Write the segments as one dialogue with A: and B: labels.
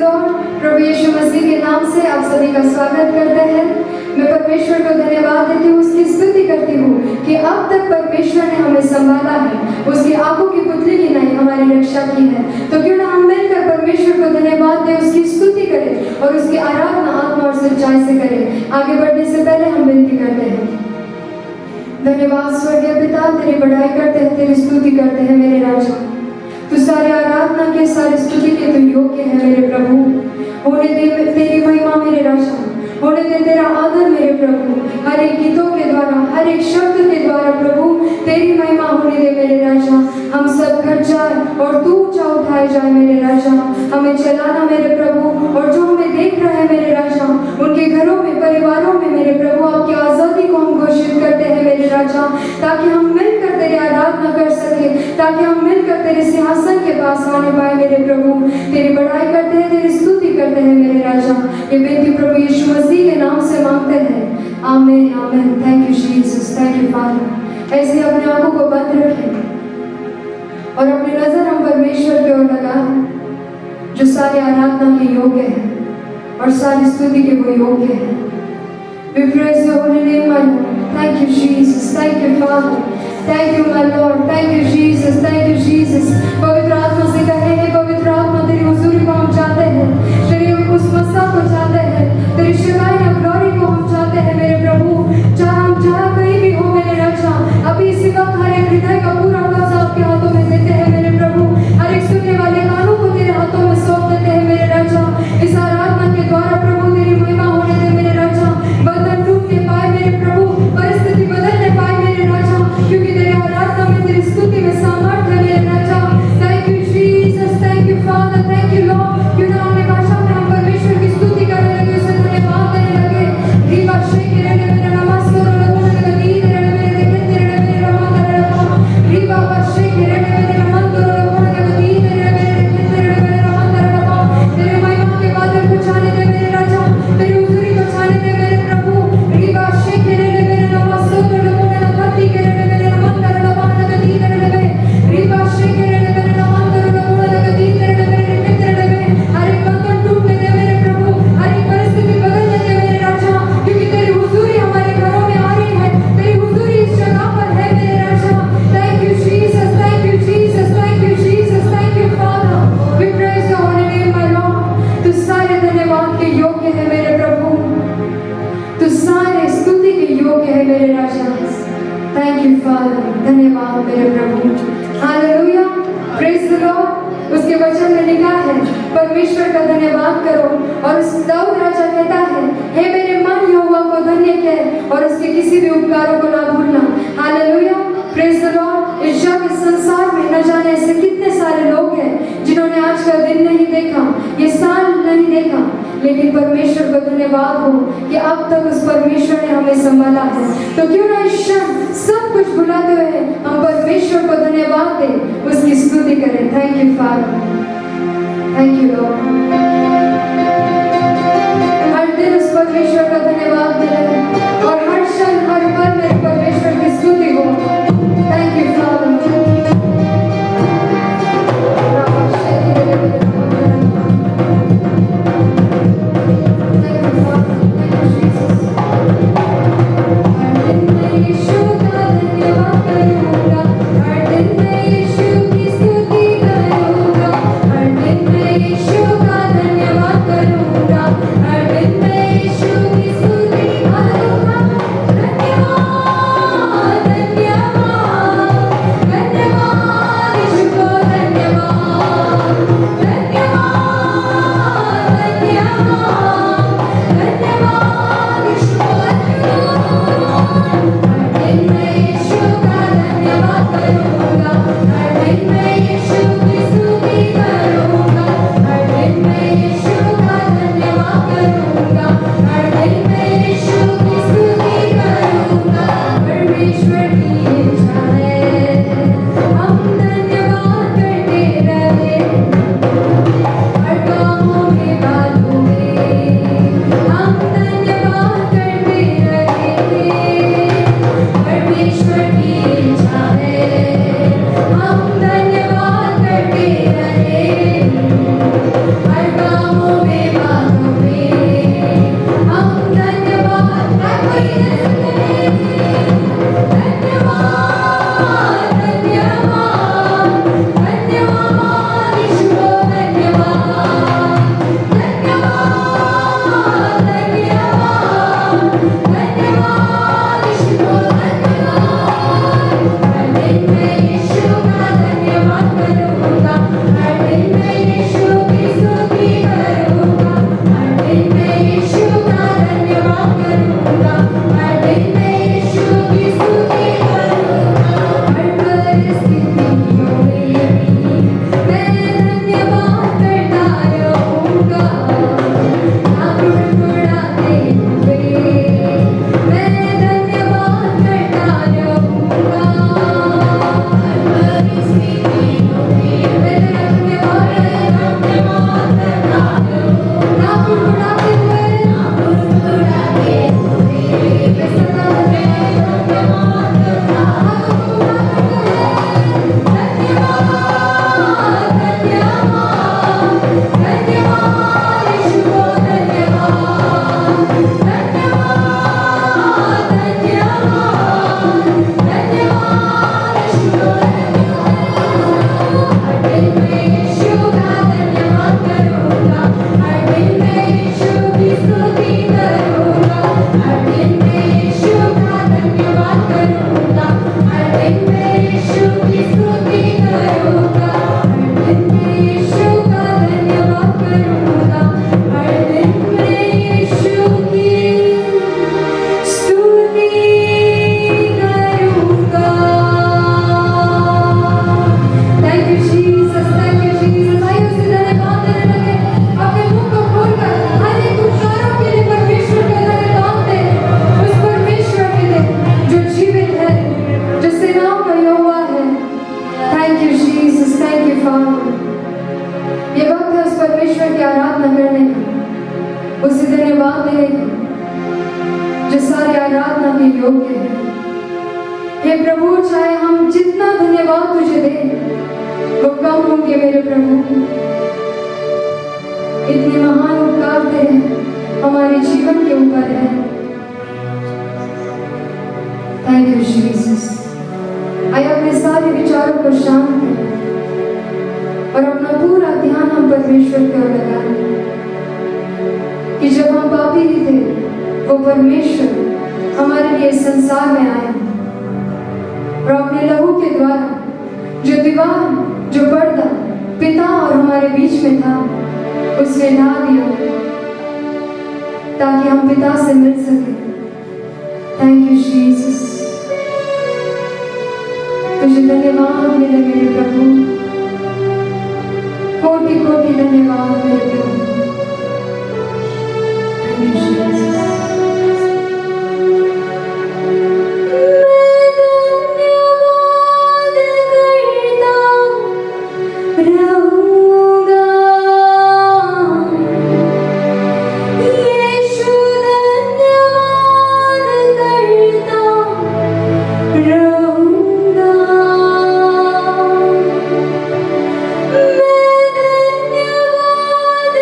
A: Lord. प्रभु यीशु मसीह के नाम से आप सभी का स्वागत करते हैं। मैं परमेश्वर को धन्यवाद देती हूँ, उसकी स्तुति करती हूँ कि अब तक परमेश्वर ने हमें संभाला है, उसकी आंखों की पुतली की नहीं हमारी रक्षा की है। तो क्यों ना हम मिलकर परमेश्वर को धन्यवाद दें, उसकी स्तुति करें और उसकी आराधना आत्मा और सच्चाई से करें। आगे बढ़ने से पहले हम विनती करते हैं। धन्यवाद स्वर्गीय पिता, तेरी बड़ाई करते हैं, तेरी स्तुति करते हैं मेरे राजा। तू सारे आराधना के, सारे स्तुति के तू योग्य है मेरे प्रभु। होने दे तेरी महिमा मेरे राजा, होने दे तेरा आदर मेरे प्रभु। हर एक गीतों के द्वारा, हर एक शब्द के द्वारा प्रभु तेरी महिमा होने दे मेरे राजा। हम सब घट जाए और तू ऊंचा उठाए जाए मेरे राजा। हमें चलाना मेरे प्रभु, और जो हमें देख रहे हैं मेरे राजा, उनके घरों में, परिवारों में मेरे प्रभु आपकी आजादी को हम घोषित करते हैं मेरे राजा, ताकि हम मिलकर तेरी आराधना कर सके, ताकि हम मिलकर तेरे सिंहासन के पास आने पाए मेरे प्रभु। तेरी बड़ाई करते हैं, तेरी स्तुति करते हैं मेरे राजा। ये बेटी प्रभु यीशु मसीह के नाम से मांगते हैं, आमीन आमीन। Thank you Jesus, thank you father. ऐसे अपने आंखों को बंद रखें और अपनी नजर हम परमेश्वर की ओर लगाएं, जो सारी आराधना के योग्य है और सारी स्तुति के वो योग्य है। We praise your holy name, my Lord. Thank you, Jesus. Thank you, Father. Thank you, my Lord. Thank you, Jesus. Thank you, Jesus. पवित्र आत्मा से कहे हैं, पवित्र आत्मा तेरी हुजूरी को हम चाहते हैं, तेरी उस मस्सा को चाहते हैं, तेरी शिकायत ग्लोरी को हम चाहते हैं मेरे प्रभु। जहाँ कहीं भी हो मेरे राजा, अभी इसी वक्त हर एक हृदय का पूरा कब्जा आपके हाथों में देते हैं मेरे प्रभु। हर एक सुनने वाले कानों को तेरे हाथों में सौंप देते हैं मेरे राजा। इस आराधना के द्वारा प्रभु तेरी महिमा होने दे मेरे राजा। बंधन टूटने पाए मेरे प्रभु, परिस्थिति बदलने पाए मेरे राजा, क्योंकि तेरे आराधना में, तेरी स्तुति में सामर्थ्य है मेरे राजा। Thank you Jesus, thank you father, thank you Lord. क्यों ना अपने भाषा में हम परमेश्वर की स्तुति करने लगे, उसे धन्यवाद देने लगे। रीवा शेख रे मेरा नमस्कार लगने लगी, तेरे मेरे देखे तेरे मेरे रमान तेरे रमान। रीवा शेख रे मेरे नमन तो लगने लगी, तेरे मेरे देखे तेरे मेरे रमान तेरे रमान। तेरे महिमा के बादल को छाने दे मेरे राजा, तेरी हुजूरी को छाने दे मेरे प्रभु। रीवा शेख रे मेरे नमस्कार लगने लगी, तेरे मेरे रमान तेरे रमान लगी, तेरे मेरे रीवा शेख रे मेरे नमन तो लगने लगी, तेरे मेरे देखे तेरे मेरे। हर एक बंधन टूटने दे मेरे प्रभु, हर एक परिस्थिति बदलने दे मेरे राजा, क्योंकि तेरी हुजूरी हमारे घरों में आ रही है, तेरी हुजूरी इस जगह पर है मेरे राजा। Thank you Jesus, thank you Jesus, thank you Jesus, thank you father. We praise your holy name my Lord. तू सारे धन्यवाद के योग्य है मेरे प्रभु, तू सारे स्तुति के योग्य है मेरे राजा। थैंक यू फादर, धन्यवाद मेरे प्रभु। Hallelujah, praise the Lord. उसके वचन में लिखा है, परमेश्वर का धन्यवाद करो। और दाऊद राजा कहता है, हे मेरे मन यहोवा को धन्य कह और उसके किसी भी उपकारों को ना भूलना। Hallelujah, praise the Lord. इस जग, इस संसार में न जाने ऐसे कितने सारे लोग हैं जिन्होंने आज का दिन नहीं देखा, ये साल नहीं देखा, लेकिन परमेश्वर को धन्यवाद हो कि अब तक उस परमेश्वर ने हमें संभाला है। तो क्यों ना इस क्षण सब कुछ भुलाते हुए हम परमेश्वर को धन्यवाद दें, उसकी स्तुति करें। Thank you father, thank you Lord. हर दिन उस परमेश्वर का धन्यवाद दें और हर क्षण, हर पल में परमेश्वर की स्तुति हो। Thank you father. यीशु का धन्यवाद देंगे जो सारी आराधना के योग्य है। हे प्रभु, चाहे हम जितना धन्यवाद तुझे दें वो कम होंगे मेरे प्रभु। इतने महान उपकार तेरे हमारे जीवन के ऊपर है। Thank you Jesus. आइए अपने सारे विचारों को शांत करें और अपना पूरा ध्यान हम परमेश्वर की ओर लगाएं कि जब हम पापी ही थे वो परमेश्वर हमारे लिए संसार में आए और अपने लहू के द्वारा जो दीवार, जो पर्दा पिता और हमारे बीच में था उसमें ढा दिया ताकि हम पिता से मिल सके। Thank you Jesus. तुझे धन्यवाद मिले मेरे प्रभु, कोटि कोटि धन्यवाद मेरे प्रभु। Thank you Jesus.
B: मैं धन्यवाद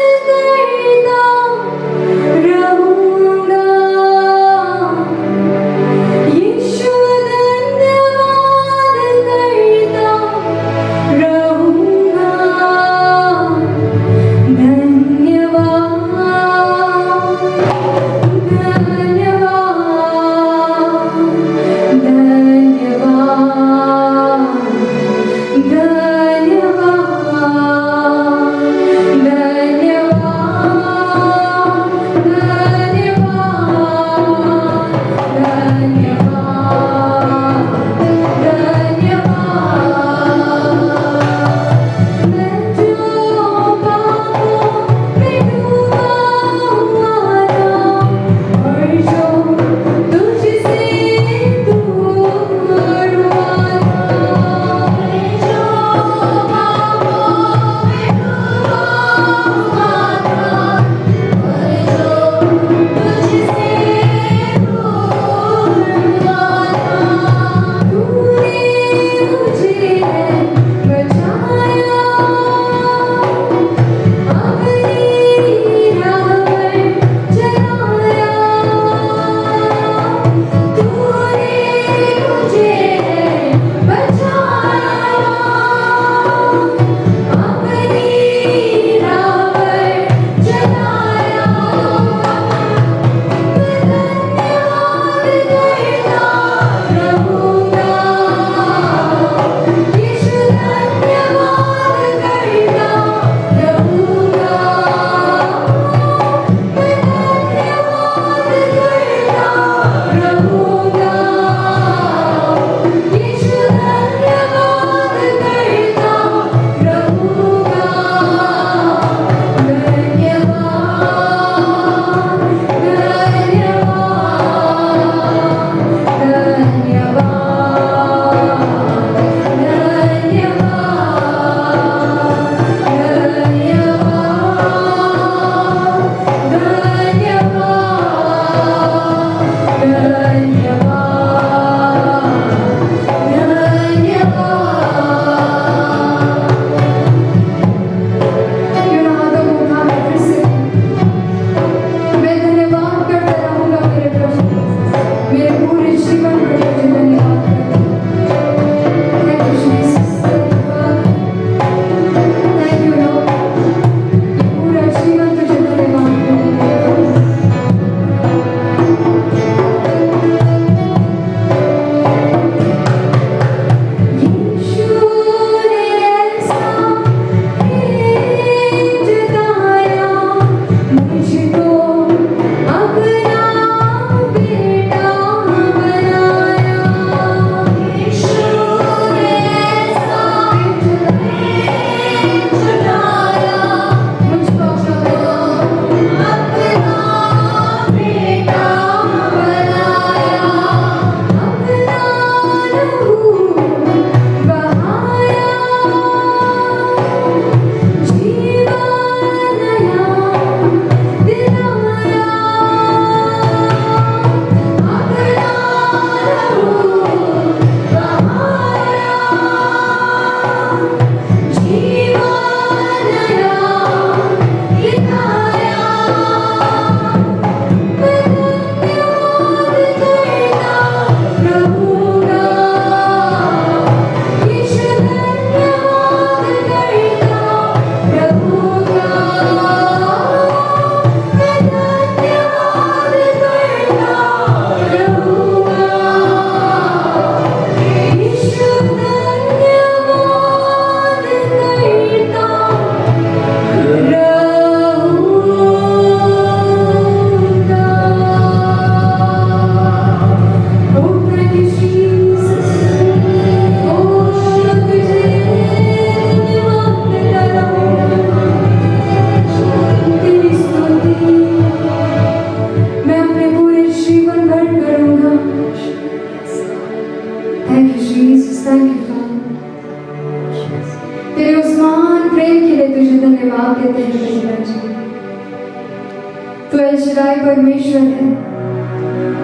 A: तू एल शदाई परमेश्वर है,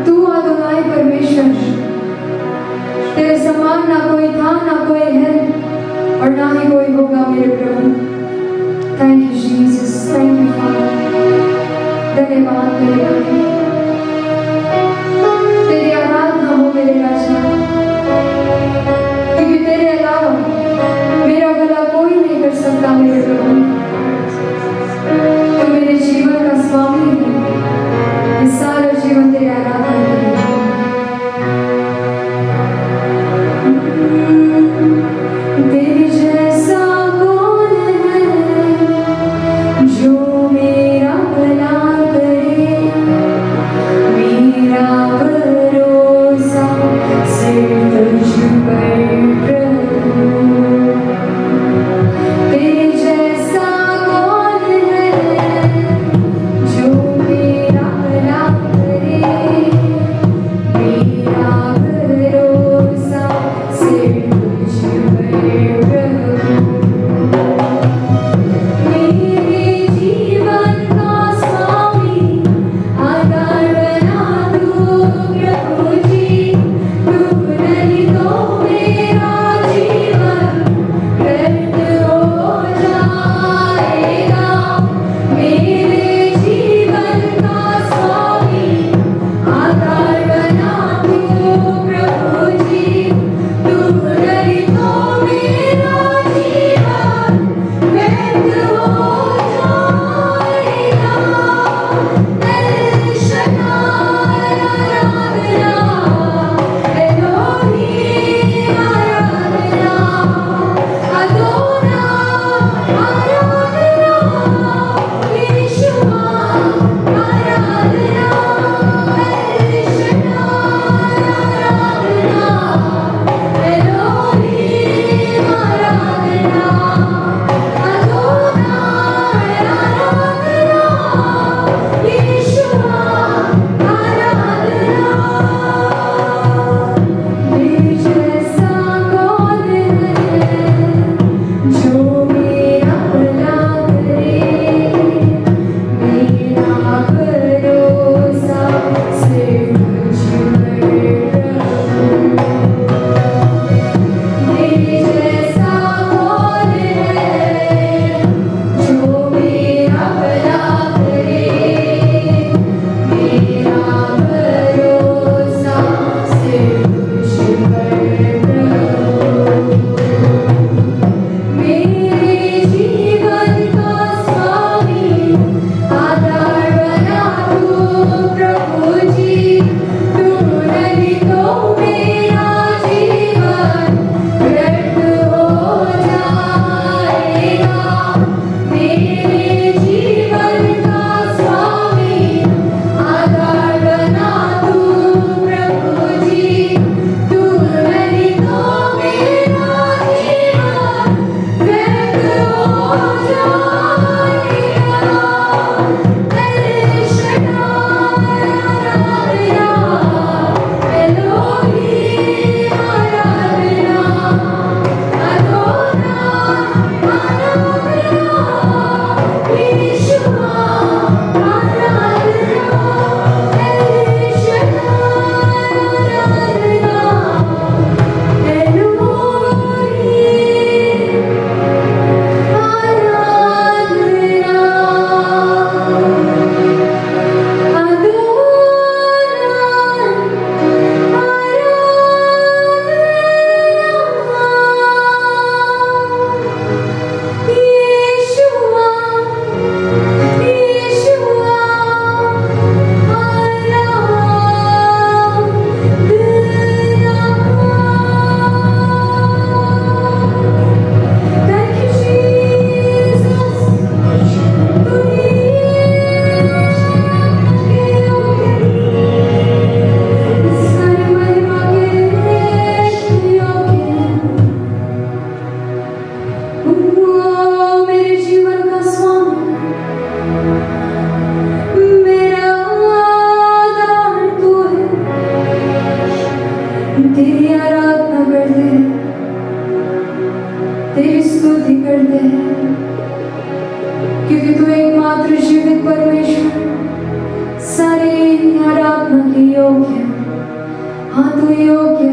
A: तू अदोनाई परमेश्वर है। तेरे समान ना कोई था, ना कोई है और ना ही कोई होगा मेरे प्रभु। Thank you Jesus, thank you father. धन्यवाद मेरे प्रभु, तेरी आराधना हो मेरे राजा, क्योंकि तेरे अलावा मेरा भला कोई नहीं कर सकता मेरे प्रभु। तो मेरे जीवन का स्वामी है, इस सारा जीवन तेरे आराधना के लिए। तेरे जैसा कौन है जो मेरा भला करे, मेरा भरोसा सिर्फ तुझ पर प्रभु। तेरे जैसा कौन है जो मेरा भला करे, मेरा भरोसा सिर्फ तुझ पर प्रभु। मेरे जीवन का स्वामी आधार बना तू प्रभु जी, तू नहीं तो मेरा जीवन व्यर्थ हो जाएगा। मेरे जीवन का स्वामी आधार बना तू प्रभु जी, तू नहीं तो मेरा जीवन व्यर्थ हो जाएगा। एल शदाई आराधना, एलोहीम आराधना, अदोनाई आराधना, यीशुआ आराधना। एल शदाई आराधना, एलोहीम आराधना, अदोनाई आराधना, यीशुआ आराधना। मेरे जैसा कौन है जो मेरा भला करे, मेरा भरोसा सिर्फ तुझ पर प्रभु। मेरे जैसा कौन है जो मेरा भला करे, मेरा भरोसा सिर्फ तुझ पर प्रभु। मेरे जीवन का स्वामी आधार बना तू प्रभु जी, तू नहीं तो मेरा जीवन व्यर्थ हो जाएगा। मेरे जीवन का स्वामी आधार बना तू प्रभु जी, तू नहीं तो मेरा जीवन व्यर्थ हो जाएगा। एल शदाई आराधना, एलोहीम आराधना, अदोनाई आराधना, यीशुआ आराधना। एल शदाई आराधना, एलोहीम मेरे जीवन का स्वामी, मेरा आधार तू है। तेरी आराधना करते हैं, तेरी स्तुति करते हैं, क्योंकि तू एकमात्र जीवित परमेश्वर ही योग्य, हाँ तू ही योग्य,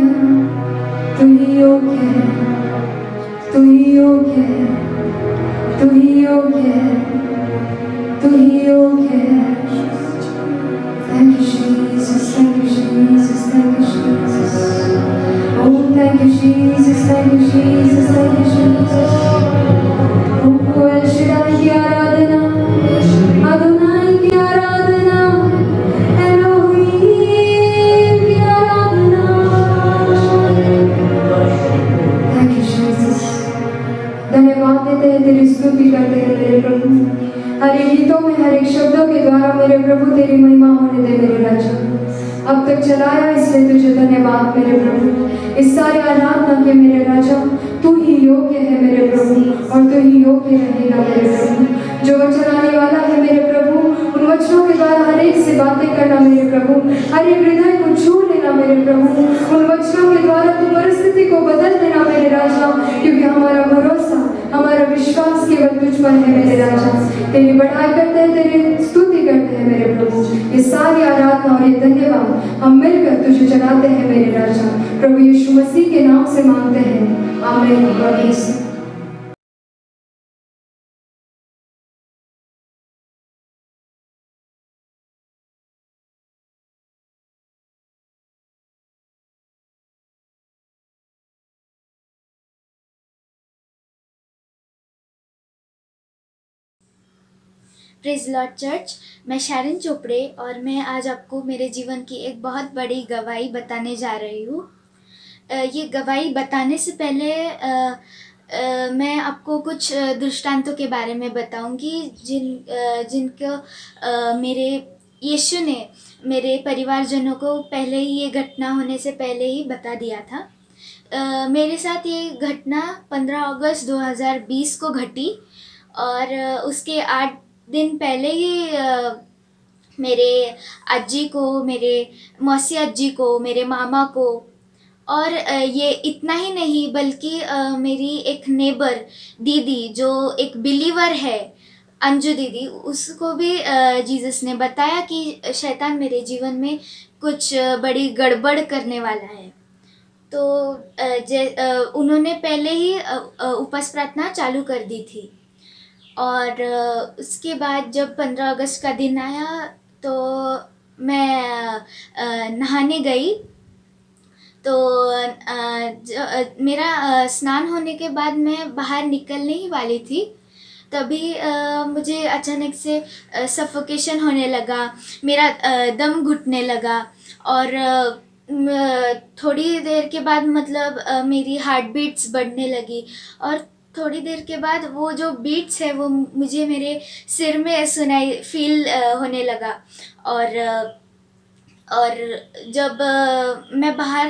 A: तू ही योग्य है, तू ही योग्य है, तू ही योग्य है, तू ही योग्य है। Thank you Jesus, thank you Jesus, thank you Jesus. Oh thank you Jesus, thank you Jesus, thank you Jesus. Oh El Shaddai की आराधना, अदोनाई की आराधना, एलोहीम की आराधना। Thank you Jesus. धन्यवाद देते हैं, तेरी स्तुति करते हैं मेरे प्रभु। हर एक गीतों में, हर एक शब्दों के द्वारा मेरे प्रभु तेरी महिमा होने दे मेरे राजा। अब तक चलाया इसलिए तुझे धन्यवाद मेरे प्रभु। इस सारे आराधना के मेरे राजा, तू ही योग्य है मेरे प्रभु, और तू ही योग्य रहेगा मेरे प्रभु। जो वचन आने वाला है मेरे प्रभु, उन वचनों के द्वारा हर एक से बातें करना मेरे प्रभु, हर एक हृदय को छू लेना मेरे प्रभु। उन वचनों के द्वारा तू परिस्थिति को बदल देना मेरे राजा, क्योंकि हमारा भरोसा, हमारा विश्वास केवल तुझ पर है मेरे राजा। तेरी बढ़ाई करते हैं, तेरी स्तुति करते हैं मेरे प्रभु। ये सारी आराधना और ये धन्यवाद हम मिलकर तुझे चढ़ाते हैं मेरे राजा। प्रभु यीशु मसीह के नाम से मांगते हैं, आमीन।
B: Praise Lord church. मैं शैरन चोपड़े और मैं आज आपको मेरे जीवन की एक बहुत बड़ी गवाही बताने जा रही हूँ। ये गवाही बताने से पहले मैं आपको कुछ दृष्टांतों के बारे में बताऊंगी जिनको मेरे यीशु ने मेरे परिवारजनों को पहले ही, ये घटना होने से पहले ही बता दिया था। मेरे साथ ये घटना 15 अगस्त 2020 को घटी और उसके 8 दिन पहले ही मेरे अज्जी को, मेरे मौसी अज्जी को, मेरे मामा को, और ये इतना ही नहीं बल्कि मेरी एक नेबर दीदी जो एक बिलीवर है, अंजू दीदी, उसको भी जीसस ने बताया कि शैतान मेरे जीवन में कुछ बड़ी गड़बड़ करने वाला है। तो उन्होंने पहले ही उपवास प्रार्थना चालू कर दी थी। और उसके बाद जब 15 अगस्त का दिन आया तो मैं नहाने गई। तो मेरा स्नान होने के बाद मैं बाहर निकलने ही वाली थी, तभी मुझे अचानक से सफोकेशन होने लगा, मेरा दम घुटने लगा और थोड़ी देर के बाद मतलब मेरी हार्ट बीट्स बढ़ने लगी और थोड़ी देर के बाद वो जो बीट्स है वो मुझे मेरे सिर में सुनाई फील होने लगा। और जब मैं बाहर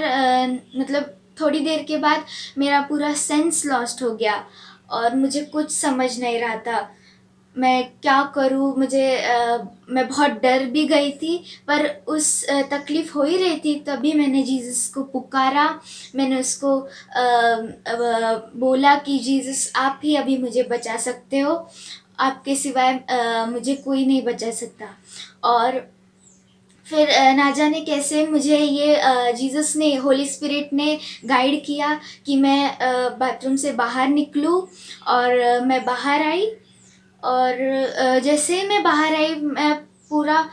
B: मतलब थोड़ी देर के बाद मेरा पूरा सेंस लॉस्ट हो गया और मुझे कुछ समझ नहीं रहा था मैं क्या करूँ। मैं बहुत डर भी गई थी, पर उस तकलीफ़ हो ही रही थी, तभी मैंने जीसस को पुकारा। मैंने उसको बोला कि जीसस आप ही अभी मुझे बचा सकते हो, आपके सिवाय मुझे कोई नहीं बचा सकता। और फिर ना जाने कैसे मुझे ये जीसस ने, होली स्पिरिट ने गाइड किया कि मैं बाथरूम से बाहर निकलूँ और मैं बाहर आई। और जैसे मैं बाहर आई मैं पूरा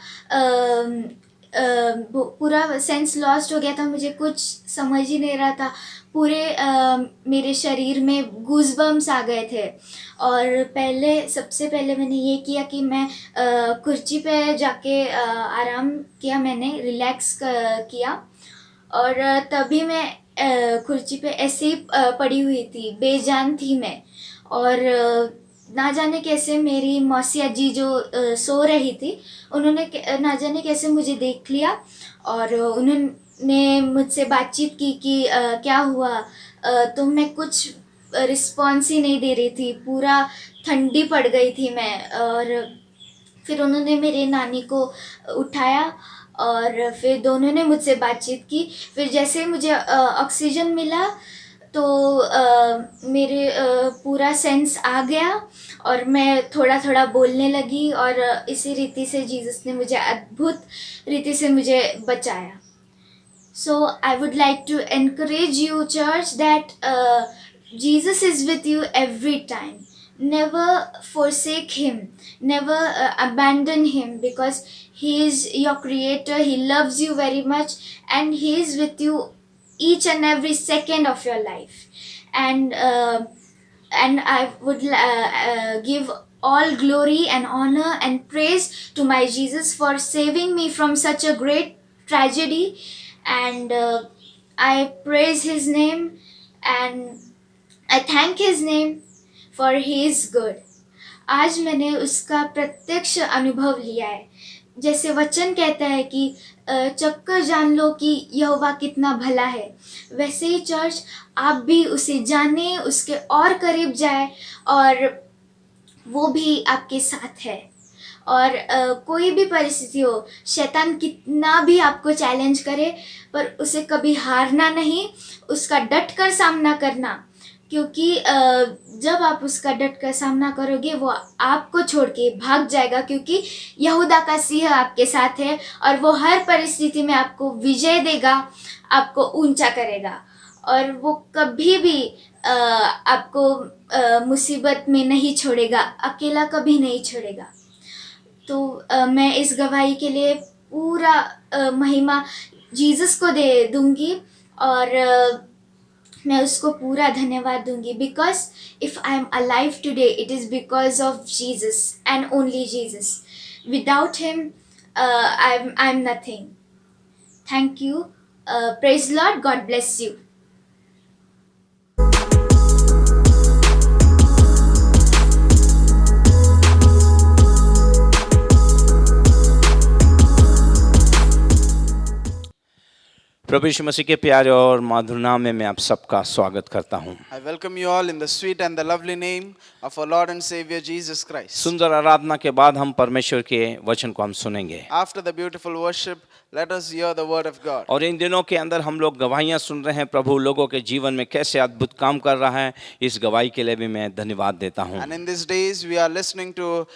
B: सेंस लॉस्ट हो गया था, मुझे कुछ समझ ही नहीं रहा था। पूरे मेरे शरीर में गूज़बम्स आ गए थे। और सबसे पहले मैंने ये किया कि मैं कुर्सी पे जाके आराम किया, मैंने रिलैक्स किया। और तभी मैं कुर्सी पे ऐसे ही पड़ी हुई थी, बेजान थी मैं। और ना जाने कैसे मेरी मौसी अजी जो सो रही थी, उन्होंने ना जाने कैसे मुझे देख लिया और उन्होंने मुझसे बातचीत की कि क्या हुआ। तो मैं कुछ रिस्पॉन्स ही नहीं दे रही थी, पूरा ठंडी पड़ गई थी मैं। और फिर उन्होंने मेरे नानी को उठाया और फिर दोनों ने मुझसे बातचीत की। फिर जैसे मुझे ऑक्सीजन मिला तो मेरे पूरा सेंस आ गया और मैं थोड़ा थोड़ा बोलने लगी और इसी रीति से जीसस ने मुझे अद्भुत रीति से मुझे बचाया. So I would like to encourage you, church, that Jesus is with you every time. Never forsake him, never abandon him, because he is your creator. He loves you very much and he is with you each and every second of your life. And I would give all glory and honor and praise to my Jesus for saving me from such a great tragedy. And I praise his name and I thank his name for he is good. आज मैंने उसका प्रत्यक्ष अनुभव लिया है. जैसे वचन कहता है कि चक्कर जान लो कि यहोवा कितना भला है, वैसे ही चर्च आप भी उसे जाने, उसके और करीब जाए और वो भी आपके साथ है. और कोई भी परिस्थिति हो, शैतान कितना भी आपको चैलेंज करे, पर उसे कभी हारना नहीं, उसका डट कर सामना करना. क्योंकि जब आप उसका डट कर सामना करोगे वो आपको छोड़ के भाग जाएगा, क्योंकि यहूदा का सिंह आपके साथ है और वो हर परिस्थिति में आपको विजय देगा, आपको ऊंचा करेगा और वो कभी भी आपको मुसीबत में नहीं छोड़ेगा, अकेला कभी नहीं छोड़ेगा. तो मैं इस गवाही के लिए पूरा महिमा जीसस को दे दूंगी और मैं उसको पूरा धन्यवाद दूंगी. Because if I am alive today it is because of Jesus and only Jesus. Without him I am nothing. Thank you. Praise Lord. God bless you.
C: प्रभु यीशु मसीह के प्यारे और मधुर नाम में मैं आप सबका स्वागत करता हूँ.
D: I welcome you all in the sweet and the lovely name of our Lord and Savior Jesus Christ.
C: सुंदर आराधना के बाद हम परमेश्वर के वचन को हम सुनेंगे.
D: After the beautiful worship, let us hear the word of God.
C: और इन दिनों के अंदर हम लोग गवाहियाँ सुन रहे हैं, प्रभु लोगों के जीवन में कैसे अद्भुत काम कर रहा है. इस गवाही के लिए भी मैं धन्यवाद देता हूँ.
D: And in these days we are listening to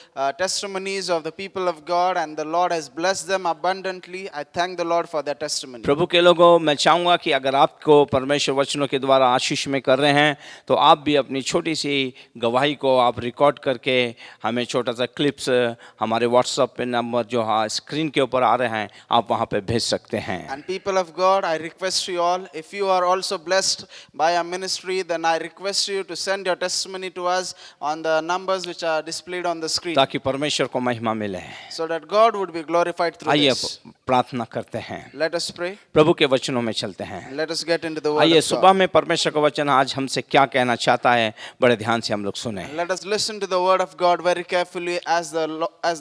D: testimonies of the people of God and the Lord has blessed them abundantly. I thank the Lord for their testimony.
C: प्रभु के लोगों, मैं चाहूँगा कि अगर आपको परमेश्वर वचनों के द्वारा आशीष में कर रहे हैं तो आप भी अपनी छोटी सी गवाही को आप रिकॉर्ड करके हमें छोटा सा क्लिप्स हमारे व्हाट्सएप पे नंबर जो स्क्रीन के ऊपर आ रहे हैं आप वहाँ पे भेज सकते हैं.
D: And people of God, I request you all, if you are also blessed by our ministry, then I request you to send your testimony to us on the numbers which are displayed on the screen,
C: ताकि परमेश्वर को महिमा मिले.
D: so that God would be glorified through
C: आइए
D: this.
C: प्रार्थना करते हैं.
D: Let us pray.
C: प्रभु के वचनों में चलते हैं.
D: Let us get into the word
C: आइए
D: of
C: सुबह
D: God.
C: में परमेश्वर का वचन आज हमसे क्या कहना चाहता है, बड़े ध्यान से हम लोग सुने.
D: Let us listen to the word of God very carefully as the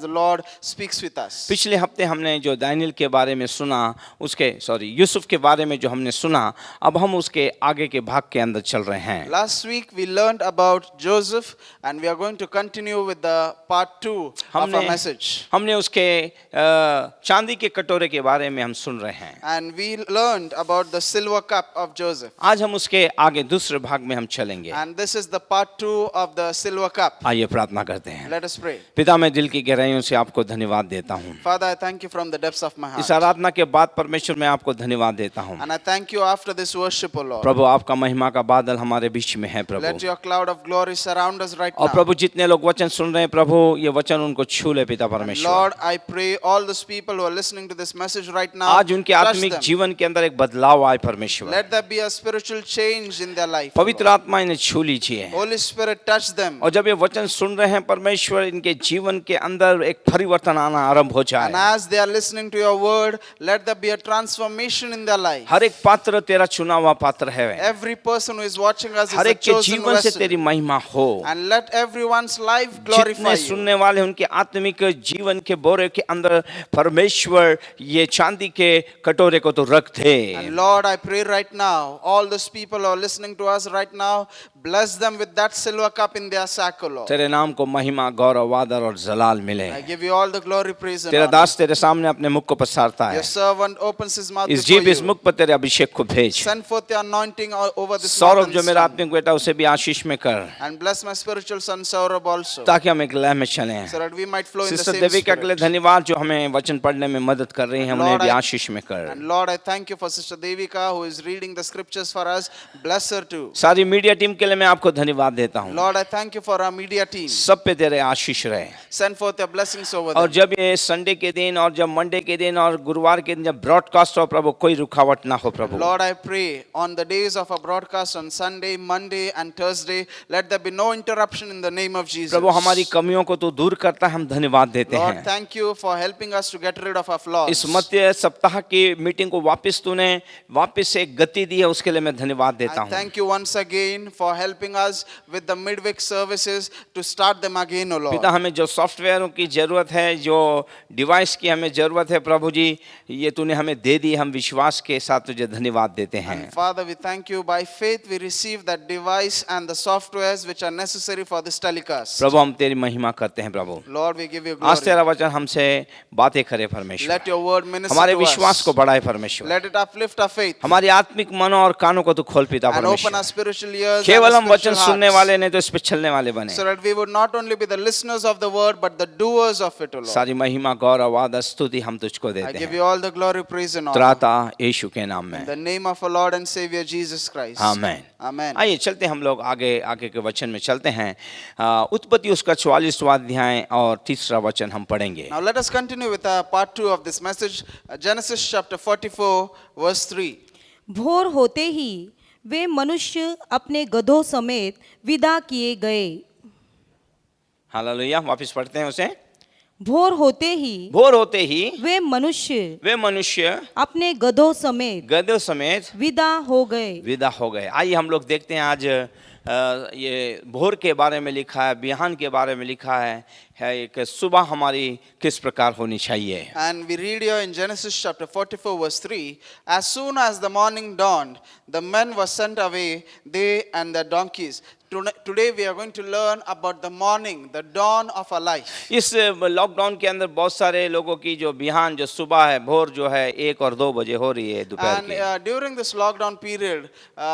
D: Lord speaks with us.
C: पिछले हफ्ते हमने जो दानियल के बारे में सुना, यूसुफ के बारे में जो हमने सुना, अब हम उसके आगे के भाग के अंदर चल रहे हैं.
D: Last week we learned about Joseph and we are going to continue with the part 2 of our message.
C: हमने उसके चांदी के कटोरे के बारे में हम सुन रहे हैं.
D: And we learned about the silver cup of Joseph.
C: आज हम उसके आगे दूसरे भाग में हम चलेंगे.
D: And this is the part 2 of the silver cup.
C: आइए प्रार्थना करते हैं.
D: Let us pray.
C: पिता, मैं दिल की गहराइयों से आपको धन्यवाद देता हूँ.
D: Father, I thank you from the depths of my
C: इस
D: heart.
C: आराधना के बाद परमेश्वर मैं आपको धन्यवाद देता हूँ.
D: And I thank you after this worship, O Lord.
C: प्रभु, आपका महिमा का बादल हमारे बीच में है प्रभु.
D: Let your cloud of glory surround us right
C: और
D: now.
C: प्रभु, जितने लोग वचन सुन रहे हैं प्रभु, ये वचन उनको छू ले पिता परमेश्वर.
D: Lord, I pray all those people who are listening to this message right now,
C: आज उनके
D: touch
C: आत्मिक
D: them.
C: जीवन के अंदर एक बदलाव आए परमेश्वर.
D: Let there be a spiritual change in their life. O
C: पवित्र
D: Lord.
C: आत्मा इन्हें छू लीजिए.
D: Holy Spirit, touch them.
C: और जब ये वचन सुन रहे हैं परमेश्वर, इनके जीवन के अंदर एक परिवर्तन आना आरंभ हो
D: And
C: जाए.
D: as they are listening to your word, let there be a transformation in their life.
C: हर एक पात्र तेरा चुना हुआ पात्र है.
D: Every person who is watching us is
C: her
D: a
C: एक के
D: chosen
C: जीवन से
D: vessel.
C: तेरी महिमा हो.
D: And let everyone's life glorify
C: जितने
D: you.
C: सुनने वाले उनके आत्मिक जीवन के बोरे के अंदर परमेश्वर ये चांदी के कटोरे को तो रख दे.
D: And Lord, I pray right now, all those people who are listening to us right now, Bless them with that silver cup in their sack, O Lord.
C: तेरे नाम को महिमा, गौरव, आदर और जलाल मिले।
D: I give you all the glory, praise, and
C: तेरा
D: honor.
C: दास तेरे सामने अपने मुख को पसारता है।
D: Your servant opens his mouth
C: इस
D: before
C: जीभ, इस
D: you.
C: मुख पर तेरे अभिषेक को भेज।
D: Send forth the anointing over this
C: Saurabh
D: mouth
C: जो
D: and
C: मेरा
D: son.
C: आत्मिक बेटा, उसे भी आशीष में कर,
D: And bless my spiritual son Saurabh also,
C: ताकि हम एक लय में चलें।
D: so that we might flow in the
C: sister
D: same
C: Devika के लिए
D: spirit.
C: धन्यवाद जो हमें वचन पढ़ने में मदद कर रही हैं,
D: And
C: उन्हें
D: Lord,
C: भी
D: I-
C: आशीष में कर।
D: And Lord, I thank you for Sister Devika who is reading the scriptures for us. Bless her too.
C: सारी मीडिया टीम के लिए मैं आपको धन्यवाद देता हूँ।
D: Lord, I thank you for our media team.
C: सब पे तेरे आशीष रहे।
D: Send forth your blessings over
C: और
D: them.
C: जब ये संडे के दिन और जब मंडे के दिन और गुरुवार के दिन जब ब्रॉडकास्ट हो प्रभु, कोई रुकावट ना हो प्रभु।
D: Lord, I pray on the days of our broadcast on Sunday, Monday and Thursday, let there be no interruption in the name of Jesus.
C: प्रभु हमारी कमियों को तू दूर करता है, हम धन्यवाद देते
D: Lord,
C: हैं।
D: thank you for helping us to get rid of our flaws.
C: इस मध्य सप्ताह की मीटिंग को वापस तूने वापस एक गति दी है, उसके लिए मैं धन्यवाद देता
D: I
C: हूँ।
D: thank you once again for helping us with the midweek services to start them again, O Lord.
C: पिता, हमें जो सॉफ्टवेयरों की जरूरत है, जो डिवाइस की हमें जरूरत है प्रभु जी, ये तूने हमें दे दी, हम विश्वास के साथ तुझे धन्यवाद देते हैं।
D: And Father, we thank you. By faith, we receive that device and the softwares which are necessary for this telecast.
C: प्रभु हम तेरी महिमा करते हैं प्रभु।
D: Lord, we give you
C: आज तेरा
D: glory.
C: वचन हमसे बातें करे परमेश्वर,
D: Let your word minister
C: हमारे
D: to
C: विश्वास
D: us.
C: को बढ़ाए परमेश्वर,
D: Let it uplift our faith
C: हमारी आत्मिक मनों और कानों को तू खोल पिता
D: and open
C: परमेश्वर।
D: our spiritual ears and
C: केवल
D: our
C: हम वचन
D: spiritual
C: सुनने
D: hearts,
C: वाले नहीं तो इस पे चलने वाले बने।
D: so that we would not only be the listeners of the word but the doers of it, O Lord.
C: सारी महिमा, गौरव, आदर, स्तुति हम तुझको
D: I
C: देते
D: give
C: हैं,
D: you all the glory, praise and honor.
C: त्राता यीशु के नाम
D: In
C: में,
D: the name of our Lord and Savior Jesus Christ.
C: Amen.
D: Amen.
C: आइए चलते हम लोग आगे आगे के वचन में चलते हैं। उत्पत्ति उसका 44वां अध्याय और 3रा वचन हम पढ़ेंगे।
D: Now let us continue with part 2 of this message. Genesis chapter 44 verse 3.
E: भोर होते ही वे मनुष्य अपने गधों समेत विदा किए गए।
C: हालेलुया, वापस पढ़ते हैं उसे।
E: भोर होते ही
C: वे मनुष्य
E: अपने गधों समेत
C: गधों समेत
E: विदा हो गए।
C: विदा हो गए। आइए हम लोग देखते हैं आज ये भोर के बारे में लिखा है, बिहान के बारे में लिखा है एक सुबह हमारी किस प्रकार होनी चाहिए।
D: And we read here in Genesis chapter 44 verse 3, as soon as the morning dawned, the men were sent away, they and their donkeys. Today we are going to learn about the morning, the dawn of our life.
C: इस lockdown के अंदर बहुत सारे लोगों की जो बिहान जो सुबह है, भोर जो है 1 और 2 बजे हो रही है दोपहर
D: And
C: की।
D: during this lockdown period,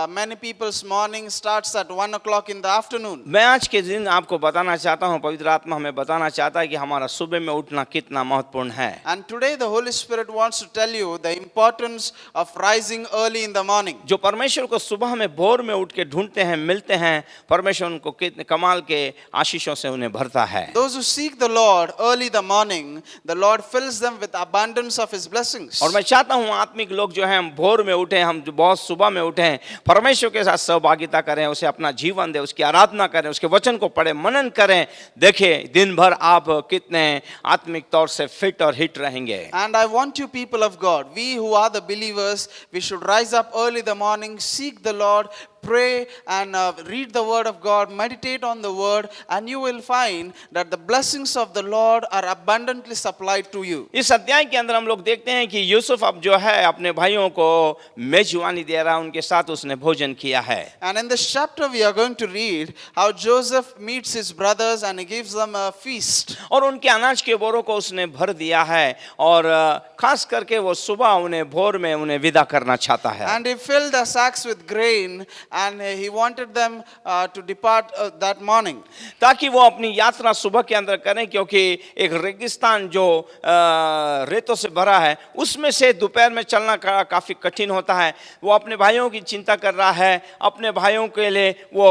D: many people's morning starts at 1 o'clock in the afternoon.
C: मैं आज के दिन आपको बताना चाहता हूँ, पवित्र आत्मा हमें बताना चाहता है कि हमारा सुबह में उठना कितना महत्वपूर्ण है।
D: And today the Holy Spirit wants to tell you the importance of rising early in the morning.
C: जो परमेश्वर को सुबह में भोर में उठ के ढूंढते हैं, मिलते हैं, परमेश्वर उनको कितने कमाल के आशीषों से उन्हें भरता है।
D: Those who seek the Lord early in the morning, the Lord fills them with abundance of His blessings.
C: और मैं चाहता हूँ आत्मिक लोग जो हैं, हम भोर में उठे, हम जो बहुत सुबह में उठे हैं, परमेश्वर के साथ सहभागिता करें, उसे अपना जीवन दें, उसकी आराधना करें, उसके वचन को पढ़ें, मनन करें। देखिए दिन भर आप कितने आत्मिक तौर से फिट और हिट रहेंगे।
D: And I want you people of God, we who are the believers, we should rise up early in the morning, seek the Lord, pray and read the word of God, meditate on the word, and you will find that the blessings of the Lord are abundantly supplied to you.
C: इस अध्याय के अंदर हम लोग देखते हैं कि यूसुफ अब जो है अपने भाइयों को मेजबानी दे रहा है, उनके साथ उसने भोजन किया है।
D: And in this chapter we are going to read how Joseph meets his brothers and he gives them a feast.
C: और उनके अनाज के बोरों को उसने भर दिया है और खास करके वो सुबह उन्हें भोर में उन्हें विदा करना चाहता है।
D: And he filled the sacks with grain and he wanted them to depart that morning.
C: ताकि वो अपनी यात्रा सुबह के अंदर करें, क्योंकि एक रेगिस्तान जो रेतों से भरा है उसमें से दोपहर में चलना काफ़ी कठिन होता है। वो अपने भाइयों की चिंता कर रहा है, अपने भाइयों के लिए वो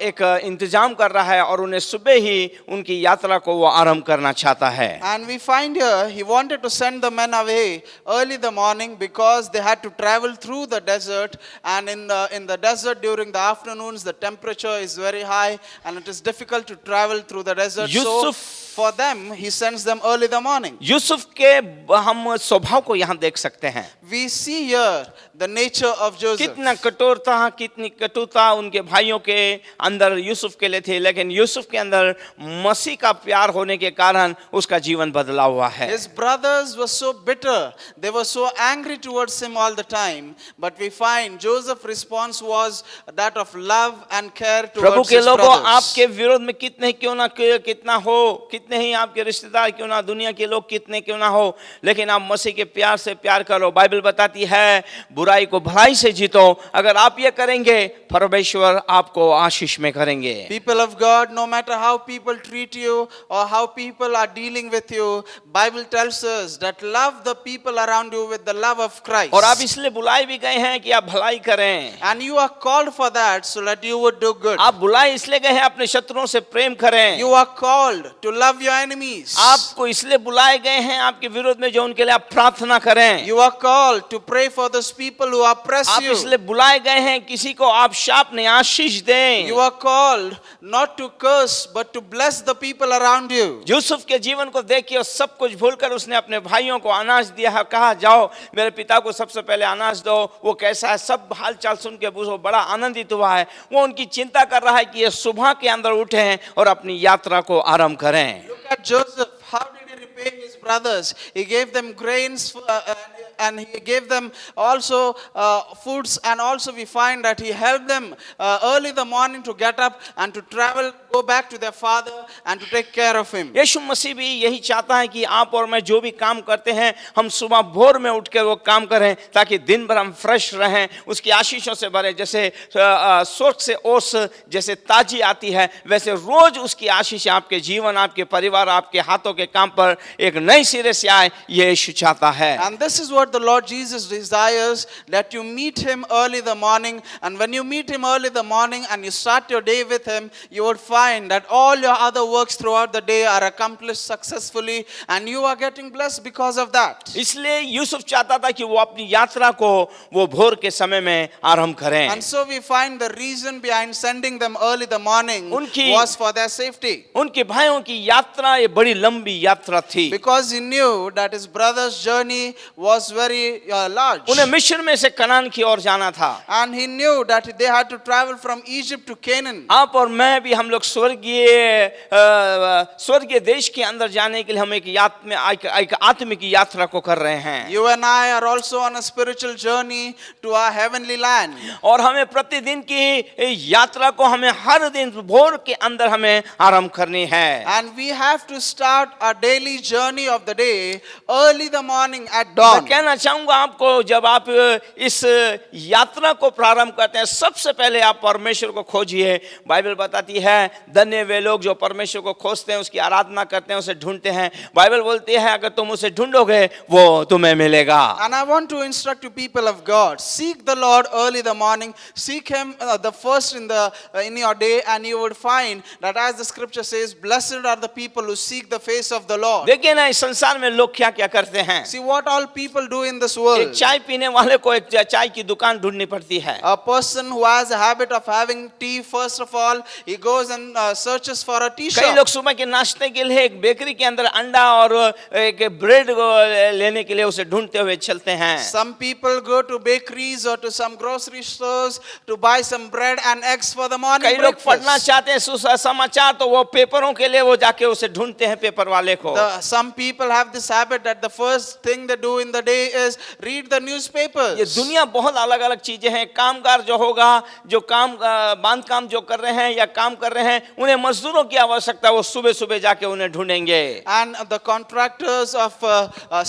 C: एक इंतजाम कर रहा है और उन्हें सुबह ही उनकी यात्रा को वो आरंभ करना चाहता है।
D: And we find here he wanted to send the men away early in the morning because they had to travel through the desert, and in the desert during the afternoons the temperature is very high and it is difficult to travel through the desert. So
C: Yusuf
D: for them, he sends them early in the morning.
C: Yusuf के हम स्वभाव को यहाँ देख सकते हैं।
D: We see here the nature of Joseph.
C: कितना कठोरता, कितनी कटुता उनके भाइयों के अंदर यूसुफ के लिए थी, लेकिन यूसुफ के अंदर मसीह का प्यार होने के कारण उसका जीवन बदला हुआ है।
D: His brothers were so bitter, they were so angry towards him all the time, but we find Joseph's response was that of love and care
C: Prabhu
D: towards
C: के
D: his
C: लोगों,
D: brothers.
C: आपके विरोध में कितने क्यों ना कितना हो, कितने ही आपके रिश्तेदार क्यों ना, दुनिया के लोग कितने क्यों ना हो, लेकिन आप मसीह के प्यार से प्यार करो। बाइबल बताती है बुराई को भलाई से जीतो। अगर आप ये करेंगे, परमेश्वर आपको आशीष में करेंगे।
D: People of God, no matter how people treat you or how people are dealing with you, Bible tells us that love the people around you with the love of Christ.
C: और आप इसलिए बुलाए भी गए हैं कि आप भलाई करें।
D: And you are called for that so that you would do good.
C: आप बुलाए इसलिए गए हैं अपने शत्रुओं से प्रेम करें।
D: You are called to love your enemies.
C: आपको इसलिए बुलाए गए हैं आपके विरोध में जो उनके लिए आप प्रार्थना करें।
D: You are called to pray for those people who oppress
C: आप
D: you.
C: इसलिए बुलाए गए हैं किसी को आप शाप नहीं आशीष दें।
D: You are called not to curse but to bless the people around you.
C: Yusuf के जीवन को देखिए और सब कुछ भूलकर उसने अपने भाइयों को अनाज दिया है, कहा जाओ मेरे पिता को सबसे पहले अनाज दो। वो कैसा है, सब हाल चाल सुन के वो बड़ा आनंदित हुआ है। वो उनकी चिंता कर रहा है कि ये सुबह के अंदर उठे हैं और अपनी यात्रा को आरंभ करें।
D: Look at Joseph. How did he repay his brothers? He gave them grains and he gave them also foods, and also we find that he helped them early in the morning to get up and to travel, go back to their father and to take care of him.
C: यीशु मसीह भी यही चाहता है कि आप और मैं जो भी काम करते हैं हम सुबह भोर में उठकर वो काम करें ताकि दिन भर हम फ्रेश रहें, उसकी आशीषों से भरे। जैसे स्वर्ग से ओस जैसे ताजी आती है, वैसे रोज उसकी आशीष आपके जीवन, आपके परिवार, आपके हाथों के काम पर एक नई सिरे से आए, ये यीशु चाहता है।
D: And this is what the Lord Jesus desires, that you meet him early in the morning, and when you meet him early in the morning and you start your day with him, you would find that all your other works throughout the day are accomplished successfully and you are getting blessed because of that.
C: इसलिए यूसुफ चाहता था कि वो अपनी यात्रा को वो भोर के समय में आरंभ करें।
D: And so we find the reason behind sending them early in the morning
C: उनकी-
D: was for their safety,
C: उनके भाइयों की यात्रा ये बड़ी लंबी यात्रा थी।
D: because he knew that his brother's journey was very large,
C: उन्हें मिस्र में से कनान की ओर जाना था।
D: and he knew that they had to travel from Egypt to Canaan.
C: आप और मैं भी हम लोग स्वर्गीय देश के अंदर जाने के लिए हम एक आत्मिक यात्रा को कर रहे हैं।
D: You and I are also on a spiritual journey to our heavenly land.
C: और हमें प्रतिदिन की यात्रा को हमें हर दिन भोर के अंदर हमें आरंभ करनी है।
D: And we have to start our daily journey of the day early in the morning at
C: मैं
D: dawn.
C: कहना चाहूंगा आपको, जब आप इस यात्रा को प्रारंभ करते हैं सबसे पहले आप परमेश्वर को खोजिए। बाइबल बताती है धन्य वे लोग जो परमेश्वर को खोजते हैं, उसकी आराधना करते हैं, उसे ढूंढते हैं। बाइबल बोलती है अगर तुम उसे ढूंढोगे वो तुम्हें मिलेगा।
D: And I want to instruct you people of God, seek the Lord early in the morning, seek him the first in your day, and you would find that as the scripture says, blessed are the people who seek the face of the Lord.
C: देखिए ना इस संसार में लोग क्या क्या करते हैं।
D: See what all people do in this
C: एक
D: world.
C: चाय पीने वाले को एक चाय की दुकान ढूंढनी पड़ती है।
D: A person who has a habit of having tea, first of all, he goes and searches for a tea
C: कई
D: shop.
C: लोग सुबह के नाश्ते के लिए एक बेकरी के अंदर अंडा और एक ब्रेड लेने के लिए उसे ढूंढते हुए चलते हैं।
D: Some people go to bakeries or to some grocery stores to buy some bread and eggs for the morning
C: कई लोग पढ़ना
D: breakfast.
C: चाहते हैं समाचार, तो वो पेपरों के लिए वो जाके उसे ढूंढते हैं, पेपर वाले को।
D: Some people have this habit that the first thing they do in the day is read the
C: ये
D: newspapers.
C: दुनिया बहुत अलग अलग चीजें हैं। कामगार जो होगा, जो काम बांध काम जो कर रहे हैं या काम कर रहे हैं, उन्हें मजदूरों की आवश्यकता, वो सुबह सुबह जाके उन्हें ढूंढेंगे।
D: And the contractors of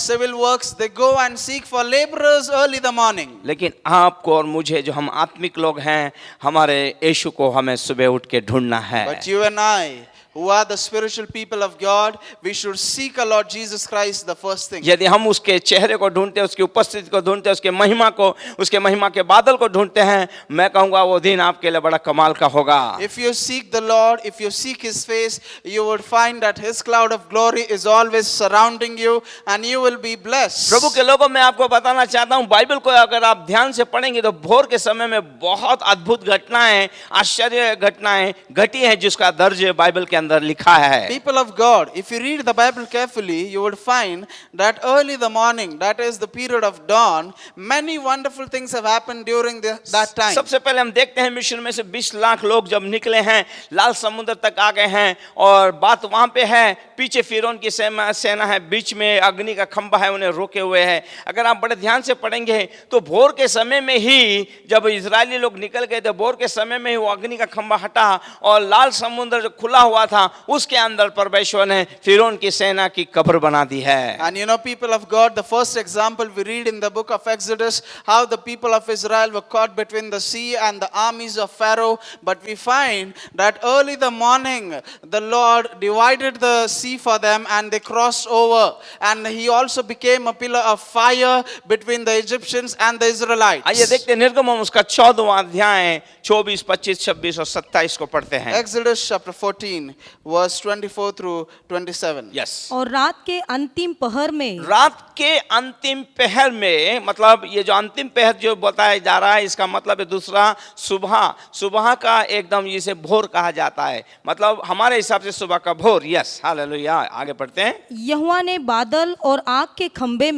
D: civil works, they go and seek for laborers early in the morning.
C: लेकिन आपको और मुझे जो हम आत्मिक लोग हैं, हमारे यीशु को हमें सुबह उठ के ढूंढना है।
D: But you and I, who are the spiritual people of God, we should seek our Lord Jesus Christ the first thing.
C: यदि हम उसके चेहरे को ढूंढते हैं, उसकी उपस्थिति को ढूंढते हैं, उसके महिमा को, उसके महिमा के बादल को ढूंढते हैं, मैं कहूंगा वो दिन आपके लिए बड़ा कमाल का होगा।
D: If you seek the Lord, if you seek His face, you would find that His cloud of glory is always surrounding you and you will be blessed.
C: प्रभु के लोगों, मैं आपको बताना चाहता हूँ, बाइबल को अगर आप ध्यान से पढ़ेंगे तो भोर के समय में बहुत अद्भुत घटनाएं, आश्चर्य घटनाएं घटी हैं जिसका दर्ज बाइबल के अंदर लिखा है।
D: People of God, if you read the Bible carefully, you would find that early the morning, that is the period of dawn, many wonderful things have happened during that time.
C: सबसे पहले हम देखते हैं मिस्र में से 20 लाख लोग जब निकले हैं, लाल समुद्र तक आ गए हैं, और बात वहां पे है, पीछे फिरौन की सेना है, बीच में अग्नि का खंभा है, उन्हें रोके हुए है। अगर आप बड़े ध्यान से पढ़ेंगे तो भोर के समय में ही जब इजरायली लोग निकल गए थे, भोर के समय में ही वो अग्नि का खंभा हटा और लाल समुद्र जो खुला हुआ था उसके अंदर परमेश्वर ने फिरौन की सेना की कब्र बना दी है।
D: And you know, people of God, the first example we read in the book of Exodus, how the people of Israel were caught between the sea and the armies of Pharaoh. But we find that early the morning, the Lord divided the sea for them and they crossed over. And he also became a pillar of fire between the Egyptians and the Israelites.
C: आइए देखते हैं निर्गमम उसका 14वां अध्याय 24, 25, 26 और 27 को पढ़ते हैं।
D: Exodus chapter 14, verse 24 through 27.
C: Yes.
E: और रात के अंतिम पहर में,
C: रात के अंतिम पहर में, मतलब ये जो अंतिम पहर जो बताया जा रहा है इसका मतलब है दूसरा सुबह का एकदम जिसे भोर कहा जाता है, मतलब हमारे हिसाब से सुबह का भोर। Yes, hallelujah. आगे पढ़ते हैं।
E: यहोवा ने बादल और आग के खंभे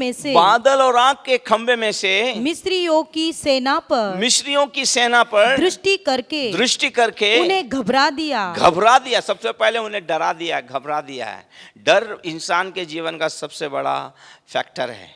E: में से मिस्रियों की सेना पर दृष्टि करके उन्हें घबरा दिया।
C: सबसे पहले उन्हें डरा दिया, घबरा दिया है। डर इंसान के जीवन का सबसे बड़ा फैक्टर है।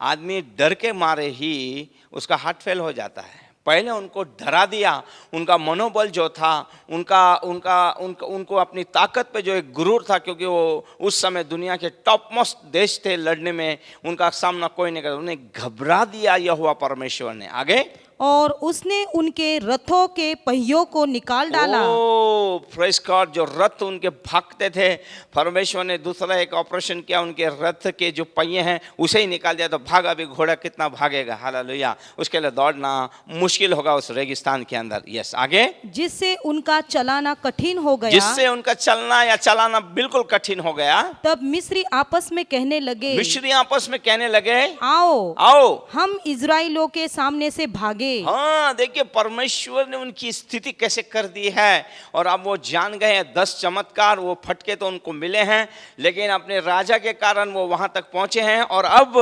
C: आदमी डर के मारे ही उसका हार्ट फेल हो जाता है। पहले उनको डरा दिया, उनका मनोबल जो था, उनको अपनी ताकत पे जो एक गुरूर था, क्योंकि वो उस समय दुनिया के टॉप मोस्ट देश थे, लड़ने में उनका सामना कोई नहीं करता, उन्हें घबरा दिया यहोवा परमेश्वर ने। आगे,
E: और उसने उनके रथों के पहियों को निकाल डाला।
C: ओ प्रेज़ गॉड, जो रथ उनके भागते थे, परमेश्वर ने दूसरा एक ऑपरेशन किया, उनके रथ के जो पहिए हैं उसे ही निकाल दिया। तो भागा भी घोड़ा कितना भागेगा, हालेलुया। उसके लिए दौड़ना मुश्किल होगा उस रेगिस्तान के अंदर। यस, आगे,
E: जिससे उनका चलाना कठिन हो गया,
C: जिससे उनका चलना या चलाना बिल्कुल कठिन हो गया।
E: तब मिस्री आपस में कहने लगे, आओ हम इजराइलों के सामने से भागे।
C: हाँ, देखिए परमेश्वर ने उनकी स्थिति कैसे कर दी है। और अब वो जान गए हैं 10 चमत्कार, वो फटके तो उनको मिले हैं, लेकिन अपने राजा के कारण वो वहां तक पहुंचे हैं। और अब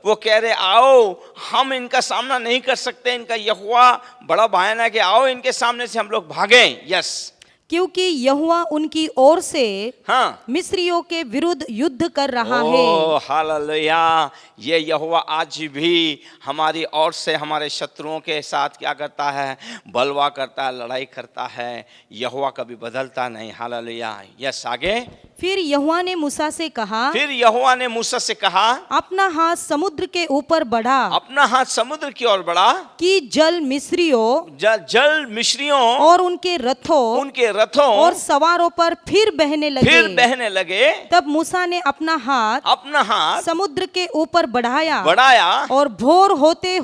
C: वो कह रहे, आओ हम इनका सामना नहीं कर सकते, इनका यहोवा बड़ा भयानक है, आओ इनके सामने से हम लोग भागें। यस,
E: क्योंकि यहोवा उनकी ओर से
C: हाँ
E: मिस्रियों के विरुद्ध युद्ध कर रहा है।
C: ओ हालेलुया। ये यहोवा आज भी हमारी ओर से हमारे शत्रुओं के साथ क्या करता है? बलवा करता है, लड़ाई करता है। यहोवा कभी बदलता नहीं। हालेलुया। यस, आगे।
E: फिर यहोवा ने मूसा से कहा, अपना हाथ समुद्र के ऊपर बढ़ा,
C: अपना हाथ समुद्र की ओर बढ़ा,
E: कि जल मिस्रियों और उनके रथों और सवारों पर फिर बहने लगे। तब मूसा ने अपना हाथ समुद्र के ऊपर बढ़ाया और भोर होते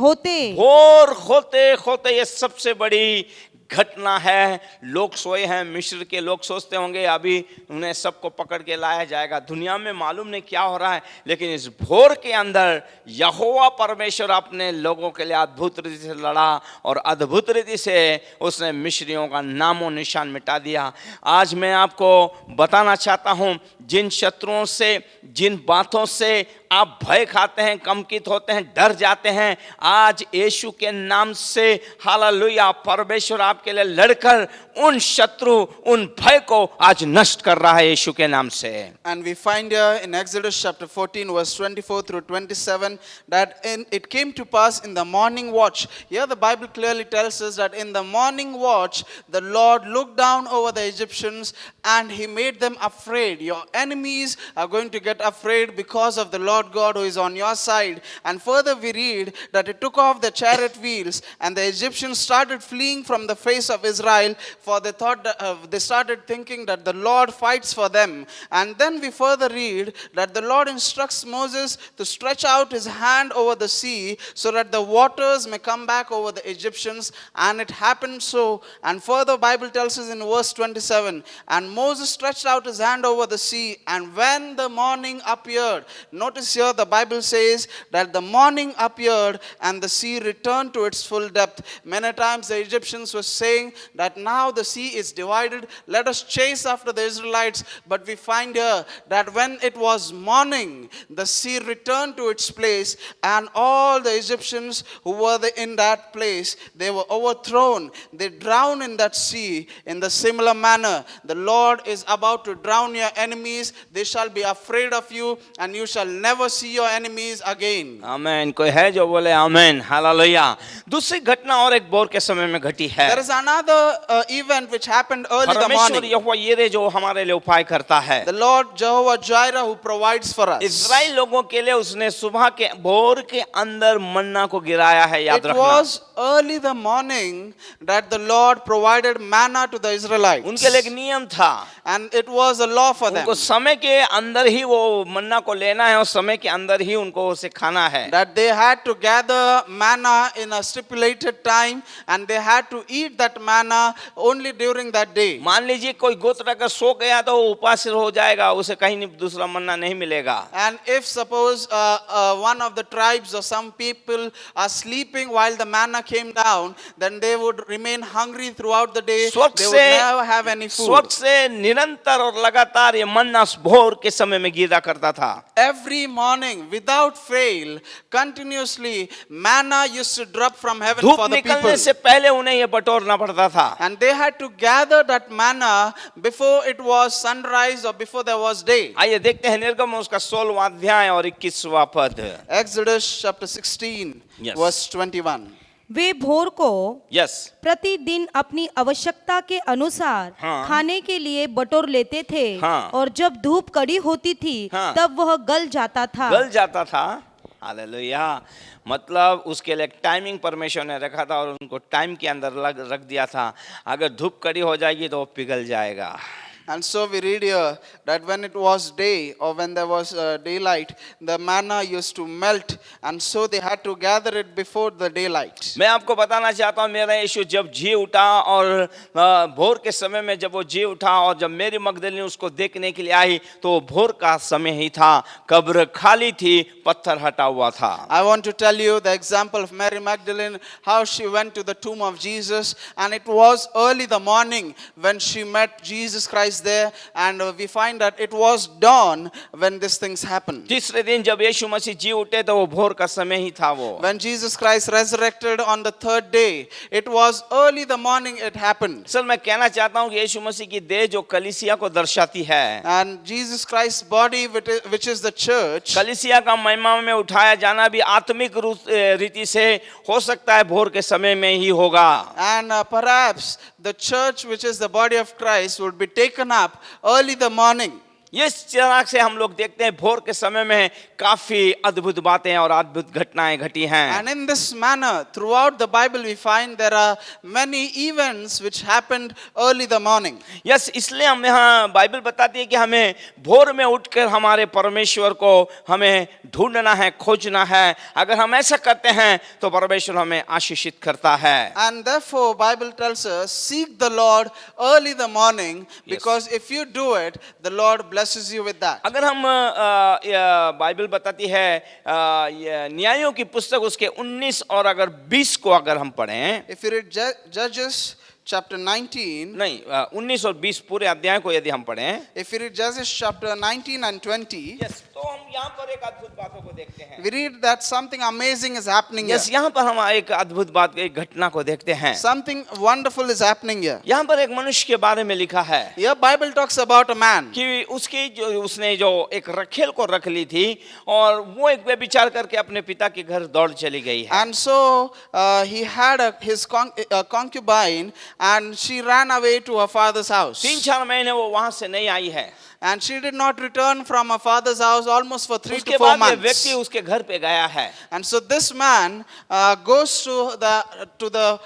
C: ये सबसे बड़ी घटना है। लोग सोए हैं, मिस्र के लोग सोचते होंगे अभी उन्हें सबको पकड़ के लाया जाएगा। दुनिया में मालूम नहीं क्या हो रहा है, लेकिन इस भोर के अंदर यहोवा परमेश्वर अपने लोगों के लिए अद्भुत रीति से लड़ा और अद्भुत रीति से उसने मिस्रियों का नामो निशान मिटा दिया। आज मैं आपको बताना चाहता हूँ, जिन शत्रुओं से, जिन बातों से आप भय खाते हैं, कंपित होते हैं, डर जाते हैं, आज यीशु के नाम से हालेलुया परमेश्वर आपके लिए लड़कर उन शत्रु, उन भय को आज नष्ट कर रहा है यीशु के नाम से।
D: And we find here in Exodus chapter 14 verse 24 through 27 that it came to pass in the morning watch. Here the Bible clearly tells us that in the morning watch the Lord looked down over the Egyptians and he made them afraid. Your enemies are going to get afraid because of the Lord God who is on your side. And further we read that it took off the chariot wheels and the Egyptians started fleeing from the face of Israel, for they thought they started thinking that the Lord fights for them. And then we further read that the Lord instructs Moses to stretch out his hand over the sea so that the waters may come back over the Egyptians, and it happened so. And further Bible tells us in verse 27, and Moses stretched out his hand over the sea, and when the morning appeared, notice happens here, the Bible says that the morning appeared and the sea returned to its full depth. Many times the Egyptians were saying that now the sea is divided, let us chase after the Israelites. But we find here that when it was morning, the sea returned to its place, and all the Egyptians who were in that place, they were overthrown. They drowned in that sea. In the similar manner, the Lord is about to drown your enemies. They shall be afraid of you, and you shall never see your enemies again.
C: आमेन। कोई है जो बोले आमेन, hallelujah. दूसरी घटना और एक भोर के समय में घटी है।
D: There is another event which happened early in the
C: परमेश्वर
D: morning.
C: यहोवा यिरे जो हमारे लिए उपाय करता है,
D: The Lord Jehovah Jireh who provides for us.
C: इस्राएल लोगों के लिए उसने सुबह के भोर के अंदर मन्ना को गिराया है, याद
D: It
C: रखना।
D: was early the morning that the Lord provided manna to the Israelites.
C: उनके लिए एक नियम था,
D: And it was a law for them.
C: उनको समय के अंदर ही वो मन्ना को लेना है और समय के अंदर ही उनको उसे खाना है।
D: That they had to gather manna in a stipulated time, and they had to eat that manna only during that day.
C: मान लीजिए कोई गोत्र अगर सो गया तो वो उपास हो जाएगा, उसे कहीं नहीं दूसरा मन्ना नहीं मिलेगा।
D: And if suppose one of the tribes or some people are sleeping while the manna came down, then they would remain hungry throughout the day. They would never have any food.
C: स्वर्ग से निरंतर और लगातार ये मन्ना भोर के समय में गिरा करता था।
D: Every morning, without fail, continuously, manna used to drop from heaven
C: धूप
D: for the
C: निकलने
D: people.
C: से पहले उन्हें ये बटोरना पड़ता था।
D: And they had to gather that manna before it was sunrise or before there was day.
C: आइए देखते हैं निर्गम उसका 16वां अध्याय और 21वां पद।
D: Exodus chapter 16,
C: Yes.
D: verse 21.
E: वे भोर को
C: यस,
E: प्रतिदिन अपनी आवश्यकता के अनुसार
C: हाँ।
E: खाने के लिए बटोर लेते थे,
C: हाँ।
E: और जब धूप कड़ी होती थी
C: हाँ।
E: तब वह गल जाता था।
C: गल जाता था। हालेलुया। मतलब उसके लिए टाइमिंग परमेश्वर ने रखा था और उनको टाइम के अंदर रख दिया था। अगर धूप कड़ी हो जाएगी तो वो पिघल जाएगा।
D: And so we read here that when it was day or when there was daylight, the manna used to melt, and so they had to gather it before the daylight.
C: मैं आपको बताना चाहता हूँ, मेरा यीशु जब जी उठा और भोर के समय में जब वो जी उठा और जब मेरी मगदलीनी उसको देखने के लिए आई तो भोर का समय ही था, कब्र खाली थी, पत्थर हटा हुआ था।
D: I want to tell you the example of Mary Magdalene, how she went to the tomb of Jesus, and it was early the morning when she met Jesus Christ there, and we find that it was dawn when these things happened.
C: तीसरे दिन जब यीशु मसीह जी उठे तो वो भोर का समय ही था वो।
D: When Jesus Christ resurrected on the third day, it was early the morning it happened.
C: Sir मैं कहना चाहता हूँ कि यीशु मसीह की देह जो कलीसिया को दर्शाती है,
D: And Jesus Christ's body, which is the church,
C: कलीसिया का महिमा में उठाया जाना भी आत्मिक रीति से हो सकता है भोर के समय में ही होगा।
D: and perhaps the church, which is the body of Christ, would be taken up early the morning.
C: इस चिराग से हम लोग देखते हैं भोर के समय में काफी अद्भुत बातें और अद्भुत घटनाएं घटी हैं।
D: And in this manner, throughout the Bible, we find there are many events which happened early the morning.
C: Yes, इसलिए हम यहाँ बाइबल बताती है कि हमें भोर में उठकर हमारे परमेश्वर को हमें ढूंढना है, खोजना है। अगर हम ऐसा करते हैं तो परमेश्वर हमें आशीषित करता है।
D: And therefore, Bible tells us, seek the Lord early the morning, because if you do it, the Lord blesses you with that.
C: अगर हम बाइबल बताती है न्यायों की पुस्तक उसके 19 और अगर 20 को अगर हम पढ़ें,
D: If you read Judges chapter 19,
C: नहीं 19 और 20 पूरे अध्याय को यदि हम पढ़ें,
D: if you read Judges chapter 19 and 20,
C: yes, तो हम यहाँ पर एक अद्भुत बातों को देखते हैं।
D: we read that something amazing is happening here.
C: Yes, यहाँ पर हम एक अद्भुत बात, एक घटना को देखते हैं।
D: Something wonderful is happening here.
C: यहाँ पर एक मनुष्य के बारे में लिखा है
D: Here Bible talks about a man.
C: कि उसने जो एक रखेल को रख ली थी और वो एक व्यभिचार करके अपने पिता के घर दौड़ चली गई है।
D: And so he had his concubine, and she ran away to her father's house.
C: 3-4 महीने वो वहां से नहीं आई है।
D: And she did not return from her father's house almost for 3
C: उसके
D: to 4
C: बाद ये
D: months.
C: व्यक्ति उसके घर पे गया है।
D: And so this man goes to the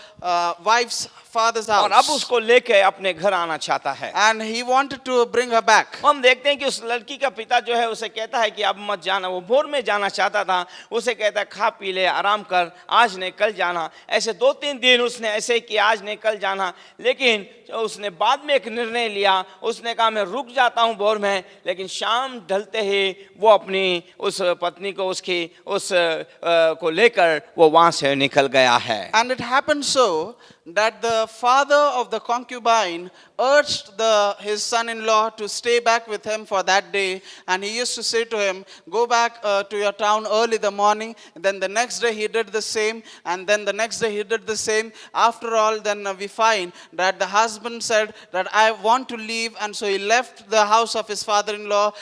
D: wife's father's
C: और अब
D: house.
C: उसको लेके अपने घर आना चाहता है।
D: And he wanted to bring her back.
C: हम देखते हैं कि उस लड़की का पिता जो है उसे कहता है कि अब मत जाना। वो भोर में जाना चाहता था, उसे कहता है खा पी ले, आराम कर, आज नहीं कल जाना। ऐसे 2-3 दिन उसने ऐसे किया, आज नहीं कल जाना। लेकिन उसने बाद में एक निर्णय लिया, उसने कहा मैं रुक जाता हूँ भोर में। लेकिन शाम ढलते ही वो अपनी उस पत्नी को उसकी उस को लेकर वो वहां से निकल गया है।
D: And it happened so that the father of the concubine urged his son-in-law to stay back with him for that day, and he used to say to him, go back to your town early the morning. Then the next day he did the same, and then the next day he did the same. After all, then we find that the husband said that I want to leave, and so he left the house of his father-in-law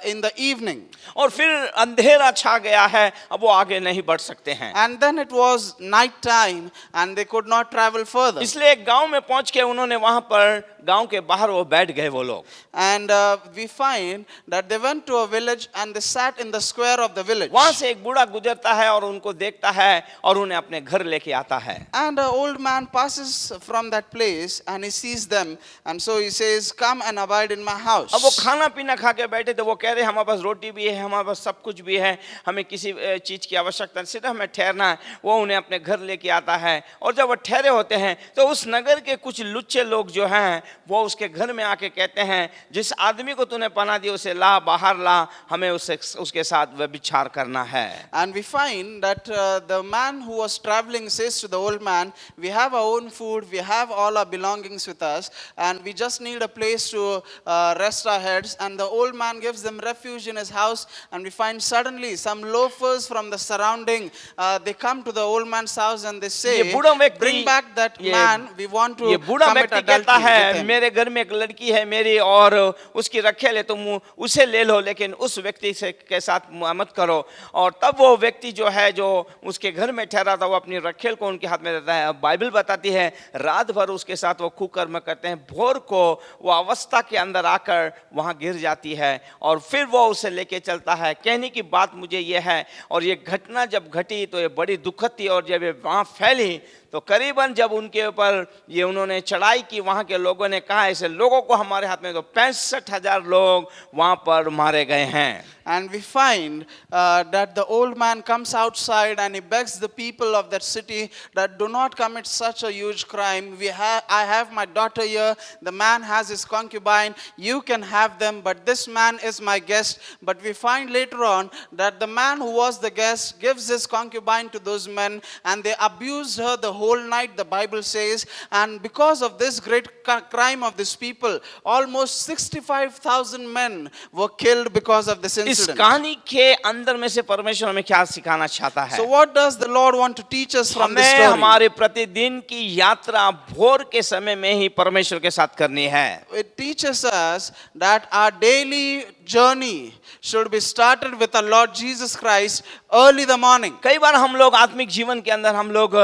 D: in the evening.
C: और फिर अंधेरा छा गया है, अब वो आगे नहीं बढ़ सकते हैं।
D: And then it was night time, and they could not travel further.
C: इसलिए एक गांव में पहुंच के उन्होंने वहां पर गांव के बाहर वो बैठ गए वो लोग।
D: And we find that they went to a village and they sat in the square of the village.
C: वहां से एक बूढ़ा गुजरता है और उनको देखता है और उन्हें अपने घर लेके आता है।
D: And an old man passes from that place and he sees them, and so he says, come and abide in my house.
C: अब वो खाना पीना खा के बैठे थे, वो कह रहे हमारे पास रोटी भी है, हमारे पास सब कुछ भी है, हमें किसी चीज की आवश्यकता नहीं, सिर्फ हमें ठहरना है। वो उन्हें अपने घर लेके आता है, और जब वो ठहरे होते हैं तो उस नगर के कुछ लुच्चे लोग जो हैं वो उसके घर में आके कहते हैं, जिस आदमी को तूने पनाह दी उसे ला, बाहर ला, हमें उसके साथ व्यभिचार करना है।
D: And we find that the man who was traveling says to the old man, we have our own food, we have all our belongings with us, and we just need a place to rest our heads. And the old man gives them refuge in his house, and we find suddenly some loafers from the surrounding, they come to the old man's house and they say, bring back that man, we want to commit adultery with him.
C: मेरे घर में एक लड़की है मेरी और उसकी रखे ले, तुम उसे ले लो, लेकिन उस व्यक्ति से के साथ मत करो। और तब वो व्यक्ति जो है जो उसके घर में ठहरा था वो अपनी रखेल को उनके हाथ में देता है। बाइबल बताती है रात भर उसके साथ वो कुकर्म करते हैं, भोर को वो अवस्था के अंदर आकर वहां गिर जाती है और फिर वो उसे लेके चलता है। कहने की बात मुझे ये है, और ये घटना जब घटी तो ये बड़ी दुखद थी, और जब ये वहां फैली तो करीबन जब उनके ऊपर ये उन्होंने चढ़ाई की, वहां के लोगों ने कहा ऐसे लोगों को हमारे हाथ में, तो 65,000 लोग वहां पर मारे गए हैं।
D: And we find that the old man comes outside and he begs the people of that city that do not commit such a huge crime. I have my daughter here. The man has his concubine. You can have them, but this man is my guest. But we find later on that the man who was the guest gives his concubine to those men, and they abused her the whole night, the Bible says. And because of this great crime of these people, almost 65,000 men were killed because of this incident.
C: इस कहानी के अंदर में से परमेश्वर हमें क्या सिखाना चाहता है?
D: So what does the Lord want to teach us from this
C: हमें
D: story?
C: हमारे प्रतिदिन की यात्रा भोर के समय में ही परमेश्वर के साथ करनी है।
D: It teaches us that our daily journey should be started with our Lord Jesus Christ early the morning.
C: कई बार हम लोग आत्मिक जीवन के अंदर हम लोग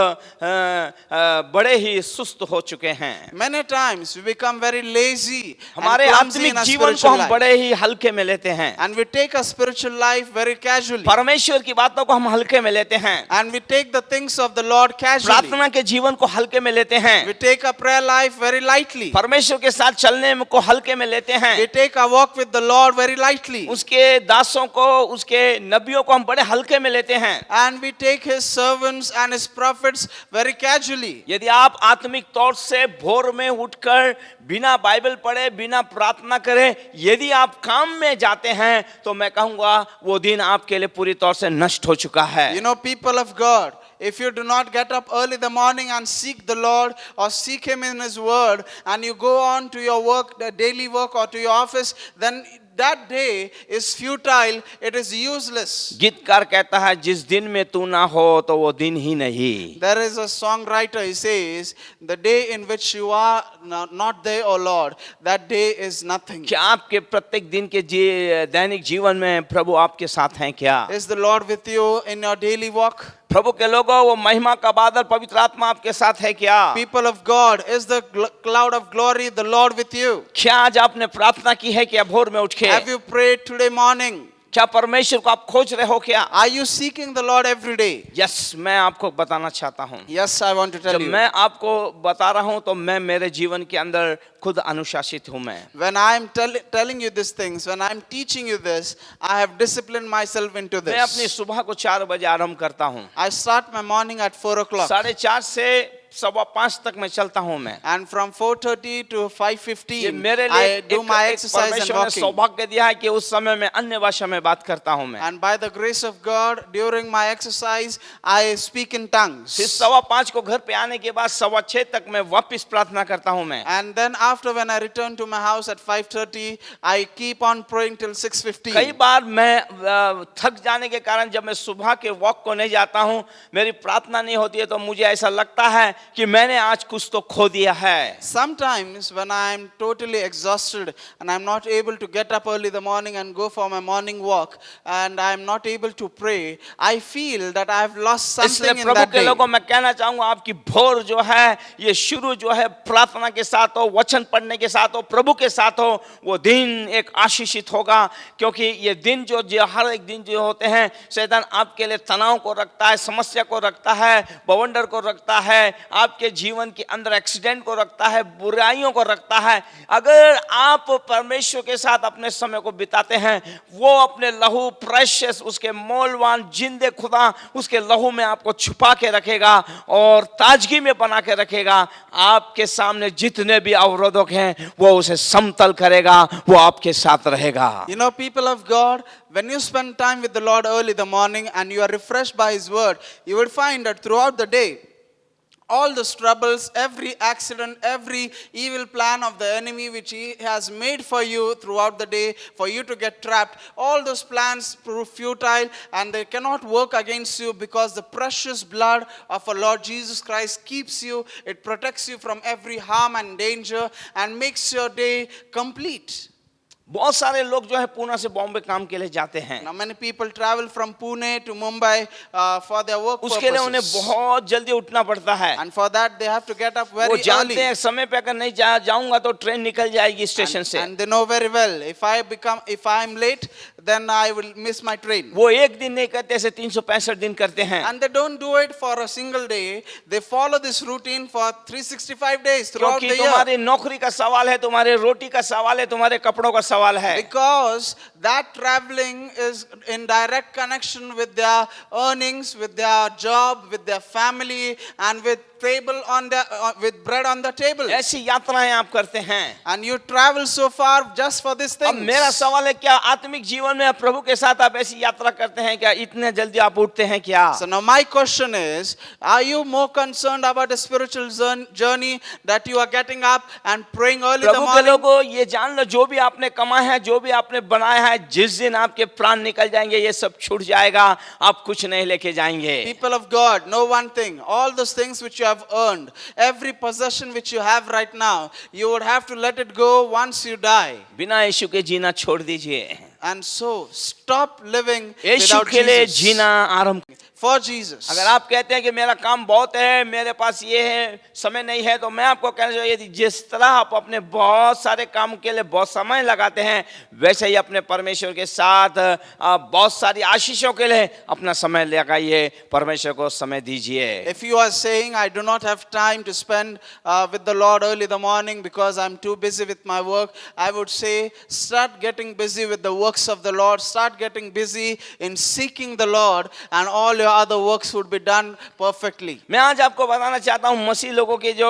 C: बड़े ही सुस्त हो चुके हैं।
D: Many times we become very lazy
C: हमारे
D: and clumsy in
C: आत्मिक
D: our
C: जीवन को
D: spiritual
C: हम
D: life.
C: बड़े ही हल्के में लेते हैं,
D: And we take our spiritual life very casually.
C: परमेश्वर की बातों को हम हल्के में लेते हैं,
D: And we take the things of the Lord casually.
C: प्रार्थना के जीवन को हल्के में लेते हैं,
D: We take our prayer life very lightly.
C: परमेश्वर के साथ चलने को हल्के में लेते हैं,
D: We take our walk with the Lord very lightly.
C: उसके दासों को, उसके नबियों को हम बड़े हल्के में लेते हैं।
D: And we take his servants and his prophets very casually.
C: यदि आप आत्मिक तौर से भोर में उठकर बिना बाइबल पढ़े, बिना प्रार्थना करे यदि आप काम में जाते हैं तो मैं कहूंगा वो दिन आपके लिए पूरी तौर से नष्ट हो चुका है।
D: You know, people of God, if you do not get up early in the morning and seek the Lord or seek him in his word, and you go on to your work, the daily work, or to your office, then that day is futile, it is useless.
C: गीतकार कहता है जिस दिन में तू ना हो तो वो दिन ही नहीं।
D: There is a songwriter, he says, the day in which you are not there, O Lord, that day is nothing.
C: क्या आपके प्रत्येक दिन के दैनिक जीवन में प्रभु आपके साथ हैं क्या?
D: Is the Lord with you in your daily walk?
C: प्रभु के लोगों, वो महिमा का बादल पवित्र आत्मा आपके साथ है क्या?
D: People of God, is the cloud of glory the Lord with you?
C: क्या आज आपने प्रार्थना की है क्या भोर में उठ के?
D: Have you prayed today morning?
C: क्या परमेश्वर को आप खोज रहे हो क्या?
D: Are you seeking the Lord every day?
C: Yes, मैं आपको बताना चाहता हूँ,
D: Yes, I want to tell
C: जब
D: you.
C: मैं आपको बता रहा हूँ तो मैं मेरे जीवन के अंदर खुद अनुशासित हूँ। मैं
D: When I am telling you these things, when I am teaching you this, I have disciplined myself into
C: मैं अपनी
D: this.
C: सुबह को 4 बजे आरंभ करता हूँ,
D: I start my morning at 4 o'clock.
C: 4:30 से 4:15 तक मैं चलता हूँ मैं।
D: And from 4:30 to
C: ये
D: 5:15,
C: मेरे लिए
D: I do my exercise and
C: परमेश्वर ने
D: walking.
C: सौभाग्य दिया है कि उस समय में अन्य भाषा में बात करता हूँ मैं।
D: And by the grace of God, during my exercise, I speak in tongues.
C: फिर 5:15 को घर पे आने के बाद 6:15 तक मैं वापस प्रार्थना करता हूँ मैं।
D: And then after when I return to my house at 5:30, I keep on praying till
C: कई
D: 6:15.
C: बार मैं थक जाने के कारण जब मैं सुबह के वॉक को नहीं जाता हूँ, मेरी प्रार्थना नहीं होती है, तो मुझे ऐसा लगता है कि मैंने आज कुछ तो खो दिया है।
D: Sometimes when I am totally exhausted and I am not able to get up early in the morning and go for my morning walk and I am not able to pray, I feel that I have lost something
C: इसलिए
D: in
C: Prabhu
D: that
C: के
D: day.
C: लोगों मैं कहना चाहूंगा, आपकी भोर जो है ये शुरू जो है प्रार्थना के साथ हो, वचन पढ़ने के साथ हो, प्रभु के साथ हो, वो दिन एक आशीषित होगा। क्योंकि ये दिन जो हर एक दिन जो होते हैं, शैतान आपके लिए तनाव को रखता है, समस्या को रखता है, बवंडर को रखता है, आपके जीवन के अंदर एक्सीडेंट को रखता है, बुराइयों को रखता है। अगर आप परमेश्वर के साथ अपने समय को बिताते हैं, वो अपने लहू प्रेशियस, उसके मोलवान जिंदे खुदा उसके लहू में आपको छुपा के रखेगा और ताजगी में बना के रखेगा। आपके सामने जितने भी अवरोधक हैं वो उसे समतल करेगा, वो आपके साथ रहेगा।
D: You know, people of God, when you spend time with the Lord early in the morning and you are refreshed by His word, you will find that throughout the day, all the troubles, every accident, every evil plan of the enemy which he has made for you throughout the day, for you to get trapped, all those plans prove futile and they cannot work against you because the precious blood of our Lord Jesus Christ keeps you, it protects you from every harm and danger and makes your day complete.
C: बहुत सारे लोग जो है पुणे से बॉम्बे काम के लिए जाते हैं।
D: Now many people travel from Pune to Mumbai for their work
C: उसके लिए उन्हें
D: purposes.
C: बहुत जल्दी उठना पड़ता है।
D: And for that they have to get up
C: वो
D: very
C: जानते
D: early.
C: हैं समय पे अगर नहीं जाऊंगा तो ट्रेन निकल जाएगी स्टेशन से।
D: And they know very well, if I am late, then I will miss my train.
C: वो एक दिन नहीं करते, ऐसे 365 दिन करते हैं।
D: And they don't do it for a single day. They follow this routine for 365 days throughout
C: क्योंकि
D: the year.
C: तुम्हारी नौकरी का सवाल है, तुम्हारे रोटी का सवाल है, तुम्हारे कपड़ों का सवाल है।
D: Because that traveling is in direct connection with their earnings, with their job, with their family, and with with bread on the table.
C: ऐसी यात्राएं आप करते हैं।
D: And you travel so far just for this
C: अब
D: thing.
C: मेरा सवाल है, क्या आत्मिक जीवन में प्रभु के साथ आप ऐसी यात्रा करते हैं क्या? इतने जल्दी आप उठते हैं क्या?
D: So now my question is, are you more concerned about a spiritual journey that you are getting up and praying early in the
C: प्रभु के
D: morning?
C: लोगों, ये जान लो, जो भी आपने कमाया है, जो भी आपने बनाया है, जिस दिन आपके प्राण निकल जाएंगे ये सब छूट जाएगा, आप कुछ नहीं लेके जाएंगे।
D: People of God, know one thing, all those things which you have earned, every possession which you have right now, you would have to let it go once you die.
C: बिना यीशु के जीना छोड़ दीजिए।
D: And so stop living
C: Yeshu
D: without
C: के लिए
D: Jesus.
C: जीना आरंभ।
D: For Jesus.
C: अगर आप कहते हैं कि मेरा काम बहुत है, मेरे पास ये है, समय नहीं है, तो मैं आपको कहना चाहिए, यदि जिस तरह आप अपने बहुत सारे काम के लिए बहुत समय लगाते हैं, वैसे ही अपने परमेश्वर के साथ आप बहुत सारी आशीषों के लिए अपना समय लगाइए, परमेश्वर को समय दीजिए।
D: If you are saying, I do not have time to spend with the Lord early in the morning because I'm too busy with my work, I would say, start getting busy with the works of the Lord, start getting busy in seeking the Lord, and all your other works would be done perfectly.
C: मैं आज आपको बताना चाहता हूँ, मसीह लोगों की जो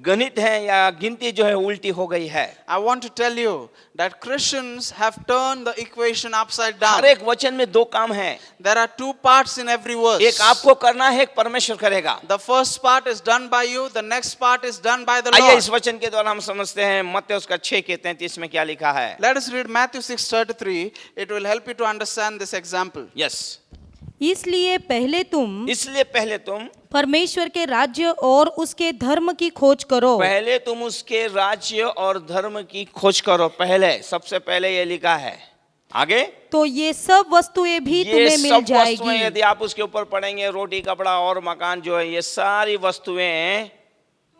C: गणित है या गिनती जो है उल्टी हो गई है।
D: I want to tell you that Christians have turned the equation upside down.
C: हर एक वचन में दो काम है।
D: There are two parts in every verse.
C: एक आपको करना है, एक परमेश्वर करेगा।
D: The first part is done by you, the next part is done by the
C: आइए
D: Lord.
C: इस वचन के द्वारा हम समझते हैं मत्ती उसका 6:33 में क्या लिखा है।
D: Let us read Matthew 6:33. It will help you to understand this example.
C: Yes,
E: इसलिए पहले तुम परमेश्वर के राज्य और उसके धर्म की खोज करो।
C: पहले तुम उसके राज्य और धर्म की खोज करो। पहले, सबसे पहले ये लिखा है। आगे,
E: तो ये सब वस्तुएं भी
C: ये
E: तुम्हें मिल
C: सब वस्तुएं,
E: जाएगी।
C: यदि आप उसके ऊपर पढ़ेंगे, रोटी, कपड़ा और मकान जो है, ये सारी वस्तुएं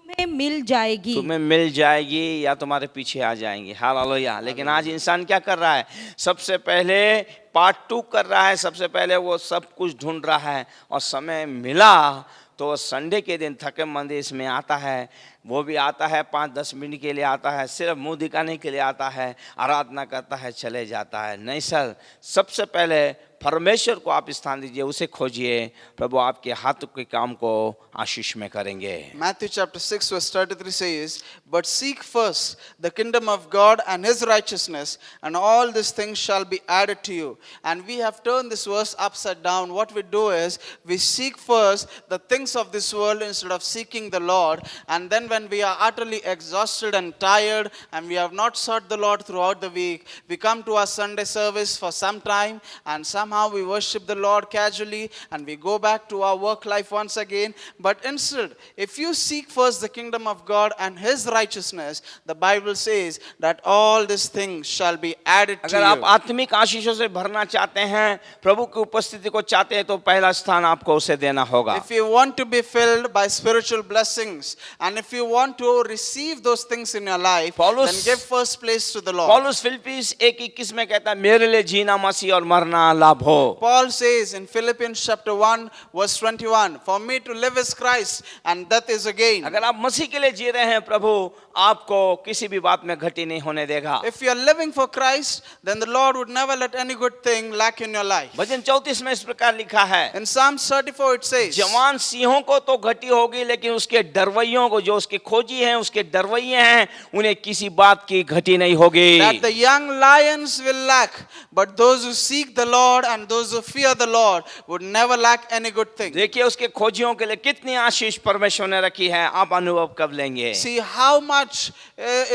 E: तुम्हें मिल जाएगी।
C: तुम्हें मिल जाएगी या तुम्हारे पीछे आ जाएंगी। हालेलुया। लेकिन आज इंसान क्या कर रहा है? सबसे पहले पार्ट 2 कर रहा है, सबसे पहले वो सब कुछ ढूंढ रहा है, और समय मिला तो संडे के दिन थके मंदी इसमें आता है, वो भी आता है 5-10 मिनट के लिए आता है, सिर्फ मुंह दिखाने के लिए आता है, आराधना करता है, चले जाता है। नहीं सर, सबसे पहले परमेश्वर को आप स्थान दीजिए, उसे खोजिए, प्रभु आपके हाथ के काम को आशीष में करेंगे।
D: Matthew chapter 6 verse 33 says, "But seek first the kingdom of God and his righteousness, and all these things shall be added to you." And we have turned this verse upside down. What we do is we seek first the things of this world instead of seeking the Lord. And then when we are utterly exhausted and tired and we have not sought the Lord throughout the week, we come to our Sunday service for some time and somehow we worship the Lord casually and we go back to our work life once again. But instead, if you seek first the kingdom of God and his righteousness, the Bible says that all these things shall be added to
C: अगर आप
D: you.
C: आत्मिक आशीषों से भरना चाहते हैं, प्रभु की उपस्थिति को चाहते हैं, तो पहला स्थान आपको उसे देना होगा।
D: If you want to be filled by spiritual blessings and if you want to receive those things in your life, then give first place to the Lord.
C: पौलुस फिलिप्पीस 1:21 में कहता है, मेरे लिए जीना मसीह और मरना लाभ हो।
D: Paul says in Philippians chapter 1 verse 21, "For me to live is Christ and death is a gain."
C: अगर आप मसीह के लिए जी रहे हैं, प्रभु आपको किसी भी बात में घटी नहीं होने देगा।
D: If you are living for Christ, then the Lord would never let any good thing lack in your life.
C: भजन 34 में इस प्रकार लिखा है,
D: In Psalm 34 it says,
C: जवान सिंहों को तो घटी होगी, लेकिन उसके डरवैयों को, जो उसके खोजी हैं, उसके डरवैये हैं, उन्हें किसी बात की घटी नहीं होगी।
D: that the young lions will lack, but those who seek the Lord and those who fear the Lord would never lack any good thing.
C: देखिए उसके खोजियों के लिए कितनी आशीष परमेश्वर ने रखी है, आप अनुभव कब लेंगे?
D: See how much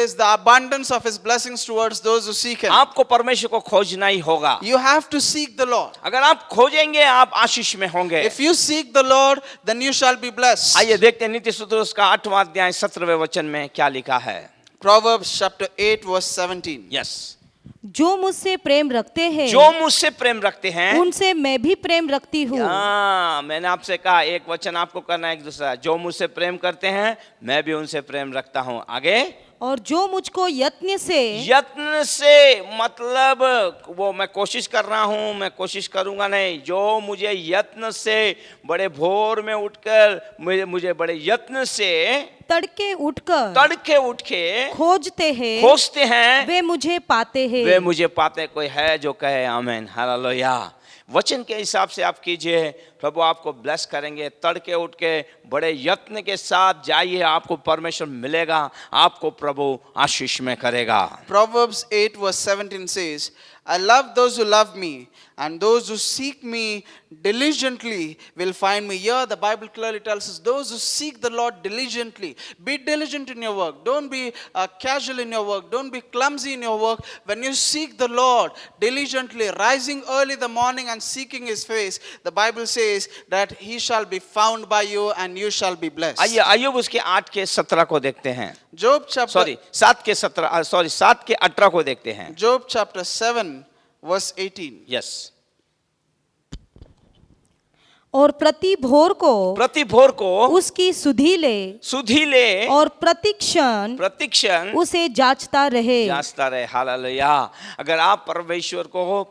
D: is the abundance of his blessings towards those who seek him.
C: आपको परमेश्वर को खोजना ही होगा।
D: You have to seek the Lord.
C: अगर आप खोजेंगे, आप आशीष में होंगे।
D: If you seek the Lord, then you shall be blessed.
C: आइए देखते हैं नीति सूत्र उसका 8वां अध्याय 17वें वचन में क्या लिखा है।
D: Proverbs chapter 8 verse 17.
C: यस,
E: जो मुझसे प्रेम रखते हैं,
C: जो मुझसे प्रेम रखते हैं,
E: उनसे मैं भी प्रेम रखती हूँ।
C: मैंने आपसे कहा एक वचन आपको करना है, एक दूसरा, जो मुझसे प्रेम करते हैं मैं भी उनसे प्रेम रखता हूँ। आगे,
E: और जो मुझको यत्न से
C: मतलब वो मैं कोशिश कर रहा हूँ, मैं कोशिश करूंगा नहीं, जो मुझे यत्न से बड़े भोर में उठकर मुझे बड़े यत्न से
E: तड़के उठ के खोजते हैं, वे मुझे
C: पाते। कोई है जो कहे आमीन, हालेलुया। वचन के हिसाब से आप कीजिए, प्रभु आपको ब्लेस करेंगे। तड़के उठ के बड़े यत्न के साथ जाइए, आपको परमेश्वर मिलेगा, आपको प्रभु आशीष में करेगा।
D: Proverbs 8 verse 17 says, "I love those who love me, and those who seek me diligently will find me." Here the Bible clearly tells us, those who seek the Lord diligently. Be diligent in your work. Don't be casual in your work. Don't be clumsy in your work. When you seek the Lord diligently, rising early in the morning and seeking his face, the Bible says that he shall be found by you and you shall be blessed.
C: आइए अय्यूब उसके 8 के 17 को देखते हैं।
D: Job chapter
C: 7 के 18 को देखते हैं।
D: Job chapter 7 verse 18.
C: यस,
E: और प्रति भोर को उसकी सुधि ले और प्रतिक्षण उसे जांचता रहे।
C: हालेलुया। अगर आप परमेश्वर को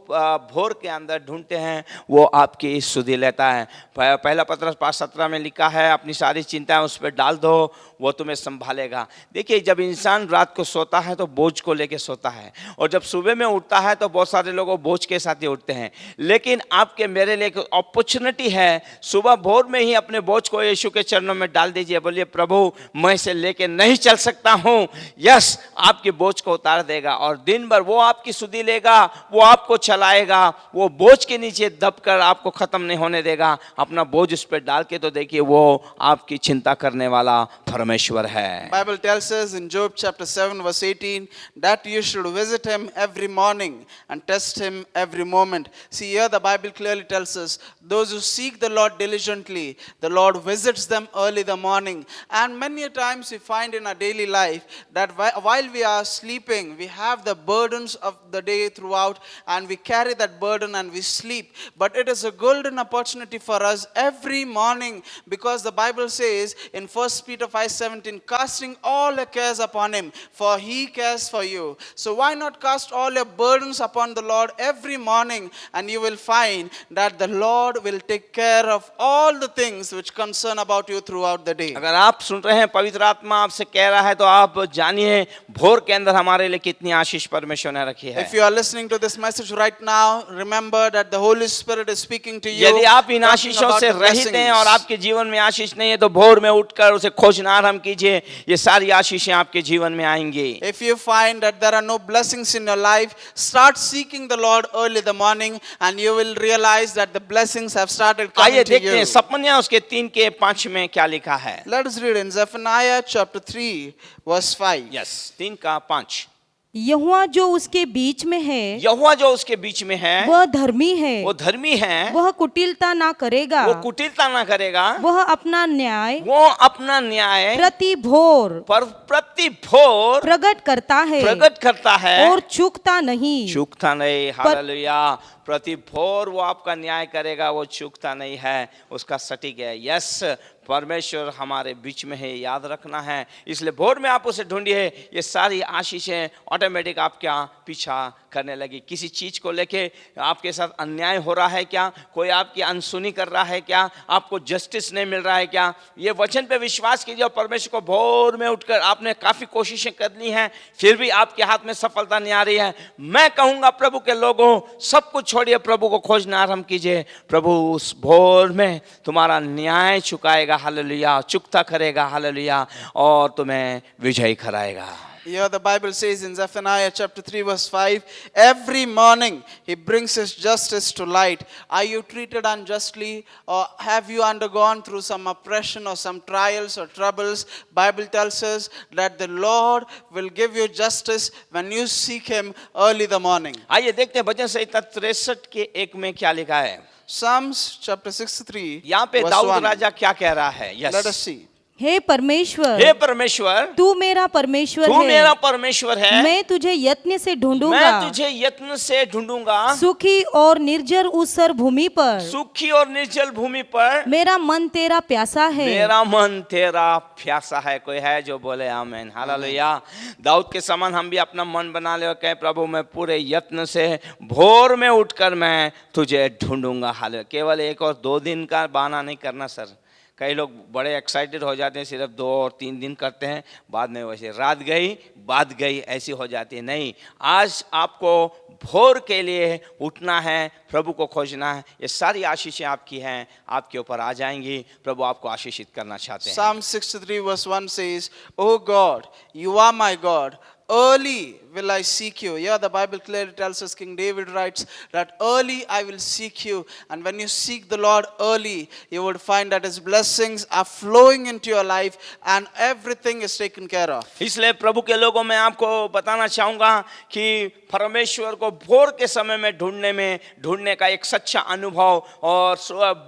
C: भोर के अंदर ढूंढते हैं, वो आपकी सुधि लेता है। पहला पत्रस 5:17 में लिखा है, अपनी सारी चिंताएं उस पर डाल दो, वो तुम्हें संभालेगा। देखिए, जब इंसान रात को सोता है तो बोझ को लेके सोता है, और जब सुबह में उठता है तो बहुत सारे लोग बोझ के साथ ही उठते हैं। लेकिन आपके मेरे लिए एक अपॉर्चुनिटी है, सुबह भोर में ही अपने बोझ को यीशु के चरणों में डाल दीजिए। बोलिए, प्रभु मैं इसे लेके नहीं चल सकता हूँ। यस, आपके बोझ को उतार देगा, और दिन भर वो आपकी सुधि लेगा, वो आपको चलाएगा, वो बोझ के नीचे दबकर आपको खत्म नहीं होने देगा। अपना बोझ उस पर डाल के तो देखिए, वो आपकी चिंता करने वाला परमेश्वर है।
D: Bible tells us in Job chapter 7 verse 18 that you should visit him every morning and test him every moment. See, here the Bible clearly tells us those who seek seek the Lord diligently, the Lord visits them early the morning. And many a times we find in our daily life that while we are sleeping, we have the burdens of the day throughout, and we carry that burden and we sleep. But it is a golden opportunity for us every morning, because the Bible says in 1 Peter 5:17, casting all your cares upon him, for he cares for you. So why not cast all your burdens upon the Lord every morning, and you will find that the Lord will take care of all the things which concern about you throughout the day.
C: अगर आप सुन रहे हैं पवित्र आत्मा आपसे कह रहा है तो आप जानिए भोर के अंदर हमारे लिए कितनी आशीष परमेश्वर ने रखी है।
D: If you are listening to this message right now, remember that the Holy Spirit is speaking to you.
C: यदि आप इन आशीषों से रहित हैं और आपके जीवन में आशीष नहीं है तो भोर में उठकर उसे खोजना आरंभ कीजिए, ये सारी आशीषें आपके जीवन में आएंगी।
D: If you find that there are no blessings in your life, start seeking the Lord early in the morning, and you will realize that the blessings have started coming
C: आइए
D: to
C: देखते हैं
D: you.
C: सपन्या उसके 3 के 5 में क्या लिखा है।
D: Let us read in Zephaniah chapter 3 verse 5.
C: Yes 3 का 5।
E: यहोवा जो उसके बीच में है,
C: यहोवा जो उसके बीच में है
E: वह धर्मी है,
C: वो धर्मी है,
E: वह कुटिलता ना करेगा,
C: वो कुटिलता ना करेगा,
E: वह अपना न्याय
C: वो अपना न्याय
E: प्रति भोर
C: पर प्रति भोर
E: प्रकट करता है
C: प्रकट करता है
E: और चूकता नहीं।
C: चूकता नहीं। हालेलुया। प्रति भोर वो आपका न्याय करेगा, वो चूकता नहीं है, उसका सटीक है। यस, परमेश्वर हमारे बीच में है, याद रखना है। इसलिए भोर में आप उसे ढूंढिए, ये सारी आशीषें ऑटोमेटिक आपका पीछा करने लगी। किसी चीज को लेके आपके साथ अन्याय हो रहा है क्या, कोई आपकी अनसुनी कर रहा है क्या, आपको जस्टिस नहीं मिल रहा है क्या, ये वचन पे विश्वास कीजिए और परमेश्वर को भोर में उठकर आपने काफी कोशिशें कर ली हैं, फिर भी आपके हाथ में सफलता नहीं आ रही है। मैं कहूंगा प्रभु के लोगों, सब कुछ छोड़िए, प्रभु को खोजना आरंभ कीजिए। प्रभु उस भोर में तुम्हारा न्याय चुकाएगा, हालेलुया, चुकता करेगा, हालेलुया, और तुम्हें विजयी कराएगा।
D: Here the Bible says in Zephaniah chapter 3 verse 5, every morning he brings his justice to light. Are you treated unjustly, or have you undergone through some oppression or some trials or troubles? Bible tells us that the Lord will give you justice when you seek him early the morning.
C: आइए देखते हैं भजन संहिता 63 के 1 में क्या लिखा है।
D: Psalms chapter 63
C: यहाँ पे
D: verse
C: दाऊद
D: 1.
C: राजा क्या कह रहा है।
D: Let us
C: yes,
D: see.
E: हे परमेश्वर,
C: हे परमेश्वर,
E: तू मेरा परमेश्वर
C: तू
E: है,
C: मेरा परमेश्वर है,
E: मैं तुझे यत्न से ढूंढूंगा,
C: मैं तुझे यत्न से ढूंढूंगा,
E: सुखी और निर्जर ऊसर भूमि पर,
C: सुखी और निर्जल भूमि पर
E: मेरा मन तेरा प्यासा है।
C: मेरा मन तेरा प्यासा है। कोई है जो बोले आमीन, हालेलुया। दाऊद के समान हम भी अपना मन बना ले और कहे, प्रभु मैं पूरे यत्न से भोर में उठकर मैं तुझे ढूंढूंगा। हालेलुया। केवल 1 और 2 दिन का बहाना नहीं करना सर। कई लोग बड़े एक्साइटेड हो जाते हैं, सिर्फ 2 और 3 दिन करते हैं, बाद में वैसे रात गई बात गई ऐसी हो जाती है। नहीं, आज आपको भोर के लिए उठना है, प्रभु को खोजना है। ये सारी आशीषें आपकी हैं, आपके ऊपर आ जाएंगी। प्रभु आपको आशीषित करना चाहते हैं।
D: Psalm 63 verse 1 says, O God, you are my God. Early will I seek you. Here the Bible clearly tells us, King David writes that early I will seek you. And when you seek the Lord early, you would find that his blessings are flowing into your life and everything is taken care of.
C: इसलिए प्रभु के लोगों में आपको बताना चाहूंगा कि परमेश्वर को भोर के समय में ढूंढने का एक सच्चा अनुभव और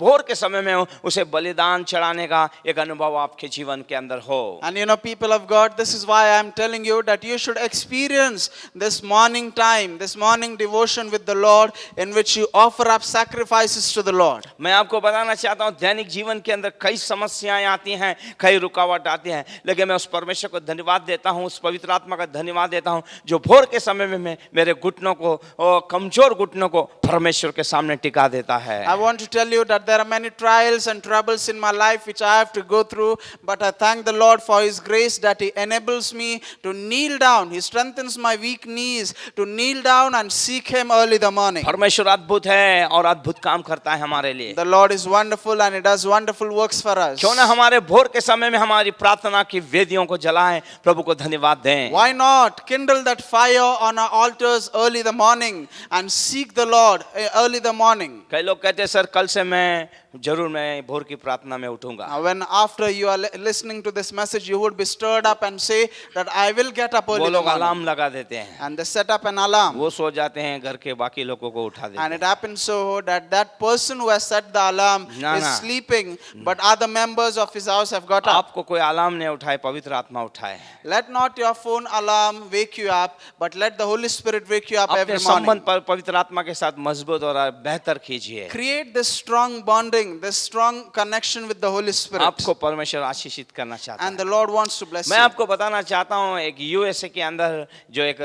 C: भोर के समय में उसे बलिदान चढ़ाने का एक अनुभव आपके जीवन के अंदर हो।
D: And you know, people of God, this is why I am telling you that you should experience this morning time, this morning devotion with the Lord, in which you offer up sacrifices to the Lord.
C: मैं आपको बताना चाहता हूँ, दैनिक जीवन के अंदर कई समस्याएं आती हैं, कई रुकावट आती हैं, लेकिन मैं उस परमेश्वर को धन्यवाद देता हूँ, उस पवित्र आत्मा का धन्यवाद देता हूँ जो भोर के समय में मेरे घुटनों को और कमजोर घुटनों को परमेश्वर के सामने टिका देता है।
D: I want to tell you that there are many trials and troubles in my life which I have to go through, but I thank the Lord for his grace that he enables me to kneel down. He strengthens my weak knees to kneel down and seek him early in the morning.
C: परमेश्वर अद्भुत है और अद्भुत काम करता है हमारे लिए।
D: The Lord is wonderful and he does wonderful works for us.
C: क्यों ना हमारे भोर के समय में हमारी प्रार्थना की वेदियों को जलाएं, प्रभु को धन्यवाद दें।
D: Why not kindle that fire on our altars early in the morning and seek the Lord early in the morning?
C: कई लोग कहते हैं सर कल से मैं जरूर मैं भोर की प्रार्थना में उठूंगा।
D: When after you are listening to this message, you would be stirred up and say that I will get up early
C: वो
D: in the
C: लोग
D: morning.
C: अलार्म लगा देते हैं,
D: And they set up an alarm.
C: वो सो जाते हैं, घर के बाकी लोगों को उठा देते
D: And
C: हैं।
D: it happens so that that person who has set the alarm
C: ना,
D: is
C: ना।
D: sleeping, but other members of his house have got up.
C: आपको कोई अलार्म नहीं उठाए, पवित्र आत्मा उठाए।
D: Let not your phone alarm wake you up, but let the Holy Spirit wake you up
C: अपने
D: every morning.
C: संबंध पर पवित्र आत्मा के साथ मजबूत और बेहतर कीजिए।
D: Create this strong bonding, this strong connection with the Holy Spirit.
C: आपको परमेश्वर आशीषित करना चाहता
D: And
C: है।
D: the Lord wants to bless
C: मैं
D: you.
C: आपको बताना चाहता हूँ, एक यूएसए के अंदर जो एक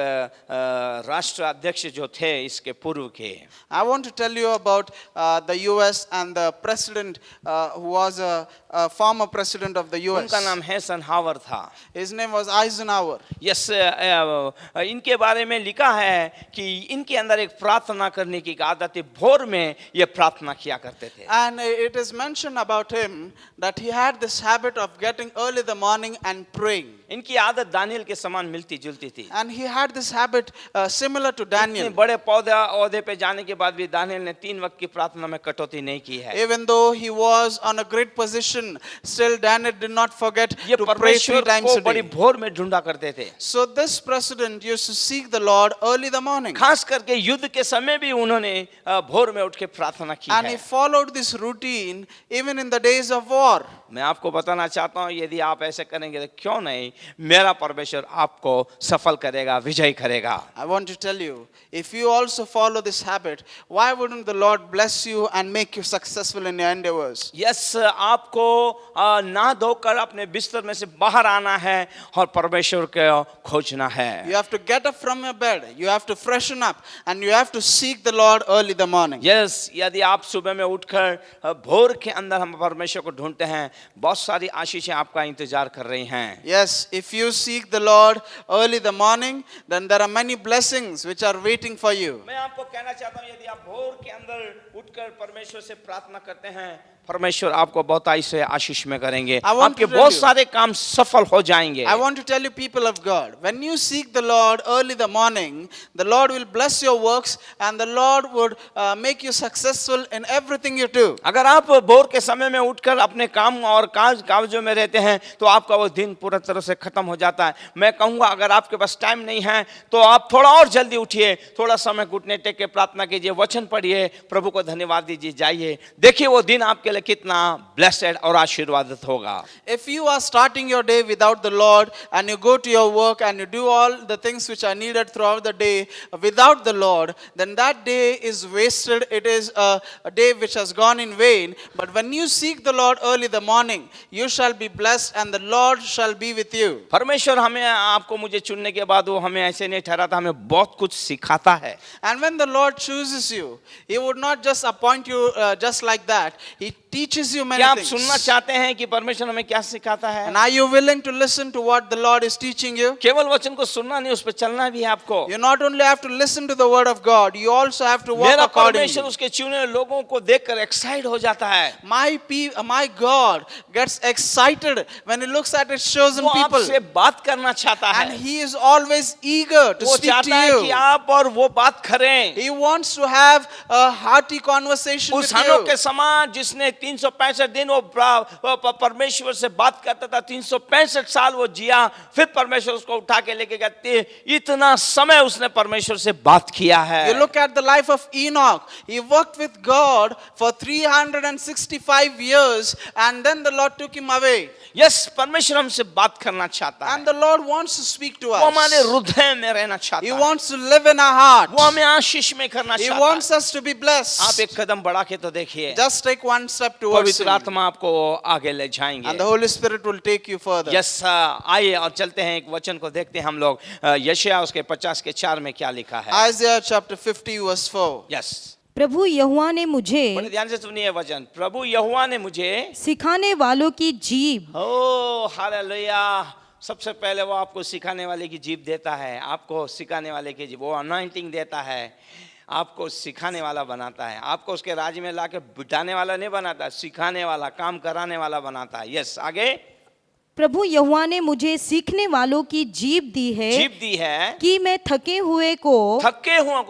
C: राष्ट्र अध्यक्ष जो थे इसके पूर्व के,
D: I want to tell you about the US and the president who was a former president of the US.
C: उनका नाम हैसनहावर था।
D: His name was Eisenhower.
C: Yes, इनके बारे में लिखा है कि इनके अंदर एक प्रार्थना करने की आदत थी, भोर में ये प्रार्थना किया करते थे।
D: And it is mentioned about him that he had this habit of getting early in the morning and praying.
C: इनकी आदत दानियल के समान मिलती जुलती थी।
D: And he had this habit similar to
C: इतने
D: Daniel.
C: बड़े ओहदे पे जाने के बाद भी दानियल ने 3 वक्त की प्रार्थना में कटौती नहीं की है।
D: Even though he was on a great position, still Daniel did not forget
C: ये
D: to pray 3
C: परमेश्वर
D: times
C: को
D: a
C: बड़ी
D: day.
C: भोर में ढूंढा करते थे।
D: So this president used to seek the Lord early in the morning.
C: खास करके युद्ध के समय भी उन्होंने भोर में उठ के प्रार्थना की
D: And
C: है।
D: he followed this routine even in the days of war.
C: मैं आपको बताना चाहता हूँ, यदि आप ऐसे करेंगे तो क्यों नहीं, मेरा परमेश्वर आपको सफल करेगा, विजय करेगा।
D: I want to tell you, if you also follow this habit, why wouldn't the Lord bless you and make you successful in your endeavors?
C: Yes, आपको ना धोकर अपने बिस्तर में से बाहर आना है और परमेश्वर को खोजना है।
D: You have to get up from your bed, you have to freshen up, and you have to seek the Lord early in the morning.
C: Yes, यदि आप सुबह में उठकर भोर के अंदर हम परमेश्वर को ढूंढते हैं, बहुत सारी आशीषें आपका इंतजार कर रही हैं।
D: Yes, if you seek the Lord early in the morning, then there are many blessings which are waiting for you.
C: मैं आपको कहना चाहता हूँ, यदि आप भोर के अंदर उठकर परमेश्वर से प्रार्थना करते हैं, परमेश्वर आपको बहुत से आशीष में करेंगे,
D: I want
C: आपके
D: to tell
C: बहुत
D: you-
C: सारे काम सफल हो जाएंगे।
D: I want to tell you, people of God, when you seek the Lord early in the morning, the Lord will bless your works and the Lord would make you successful in everything you do.
C: अगर आप भोर के समय में उठकर अपने काम और काजों में रहते हैं तो आपका वो दिन पूरा तरह से खत्म हो जाता है। मैं कहूँगा, अगर आपके पास टाइम नहीं है तो आप थोड़ा और जल्दी उठिए, थोड़ा समय घुटने टेक के प्रार्थना कीजिए, वचन पढ़िए, प्रभु को धन्यवाद दीजिए, जाइए, देखिए वो दिन आपके लिए कितना ब्लेस्ड और आशीर्वादित होगा।
D: If you are starting your day without the Lord and you go to your work and you do all the things which are needed throughout the day without the Lord, then that day is wasted. It is a day which has gone in vain. But when you seek the Lord early in the morning, you shall be blessed and the Lord shall be with you.
C: परमेश्वर हमें, आपको मुझे चुनने के बाद वो हमें ऐसे नहीं ठहराता, हमें बहुत कुछ सिखाता है।
D: And when the Lord chooses you, He would not just appoint you just like that. He teaches you many
C: क्या आप
D: things.
C: सुनना चाहते हैं कि परमेश्वर हमें क्या सिखाता है?
D: And are you willing to listen to what the Lord is teaching you?
C: केवल वचन को सुनना नहीं, उस पर चलना भी है आपको।
D: You not only have to listen to the word of God, you also have to walk
C: मेरा
D: accordingly.
C: परमेश्वर उसके चुने हुए लोगों को देखकर एक्साइट हो जाता है।
D: My God gets excited when He looks at His chosen
C: वो
D: people.
C: आपसे बात करना चाहता
D: And
C: है।
D: He is always eager to
C: वो
D: speak to
C: चाहता है कि
D: you.
C: आप और वो बात करें।
D: He wants to have a hearty conversation with
C: उस हनोक के
D: you.
C: समान जिसने 365 दिन वो परमेश्वर से बात करता था, 365 साल वो जिया, फिर परमेश्वर उसको उठा के लेके गए, इतना समय उसने परमेश्वर से बात किया है।
D: You look at the life of Enoch. He worked with God for 365 years and then the Lord took him away.
C: Yes, परमेश्वर हमसे बात करना चाहता है।
D: And the Lord wants to speak to
C: वो हमारे
D: us.
C: हृदय में रहना
D: He
C: चाहता है।
D: wants to live in our heart.
C: वो हमें आशीष में करना
D: He
C: चाहता
D: wants
C: है।
D: us to be
C: आप
D: blessed.
C: एक कदम बढ़ा के तो देखिए,
D: Just take one step towards
C: पवित्र
D: Him.
C: आत्मा आपको आगे ले जाएंगे।
D: And the Holy Spirit will take you further.
C: Yes, आइए और चलते हैं, एक वचन को देखते हैं हम लोग। यशायाह उसके 50 के 4 में क्या लिखा है?
D: Isaiah chapter 50 verse 4.
C: यस,
E: प्रभु यहोवा ने मुझे
C: बड़े ध्यान से सुनिए वचन। प्रभु यहोवा ने मुझे,
E: सिखाने वालों की जीभ
C: ओ हालेलुया, सबसे पहले वो आपको सिखाने वाले की जीभ देता है, आपको सिखाने वाले की जीभ, वो अनॉइंटिंग देता है, आपको सिखाने वाला बनाता है, आपको उसके राज्य में लाके बिठाने वाला नहीं बनाता, सिखाने वाला, काम कराने वाला बनाता है। यस, आगे।
E: प्रभु यहोवा ने मुझे सीखने वालों की जीभ दी है, कि मैं थके हुए को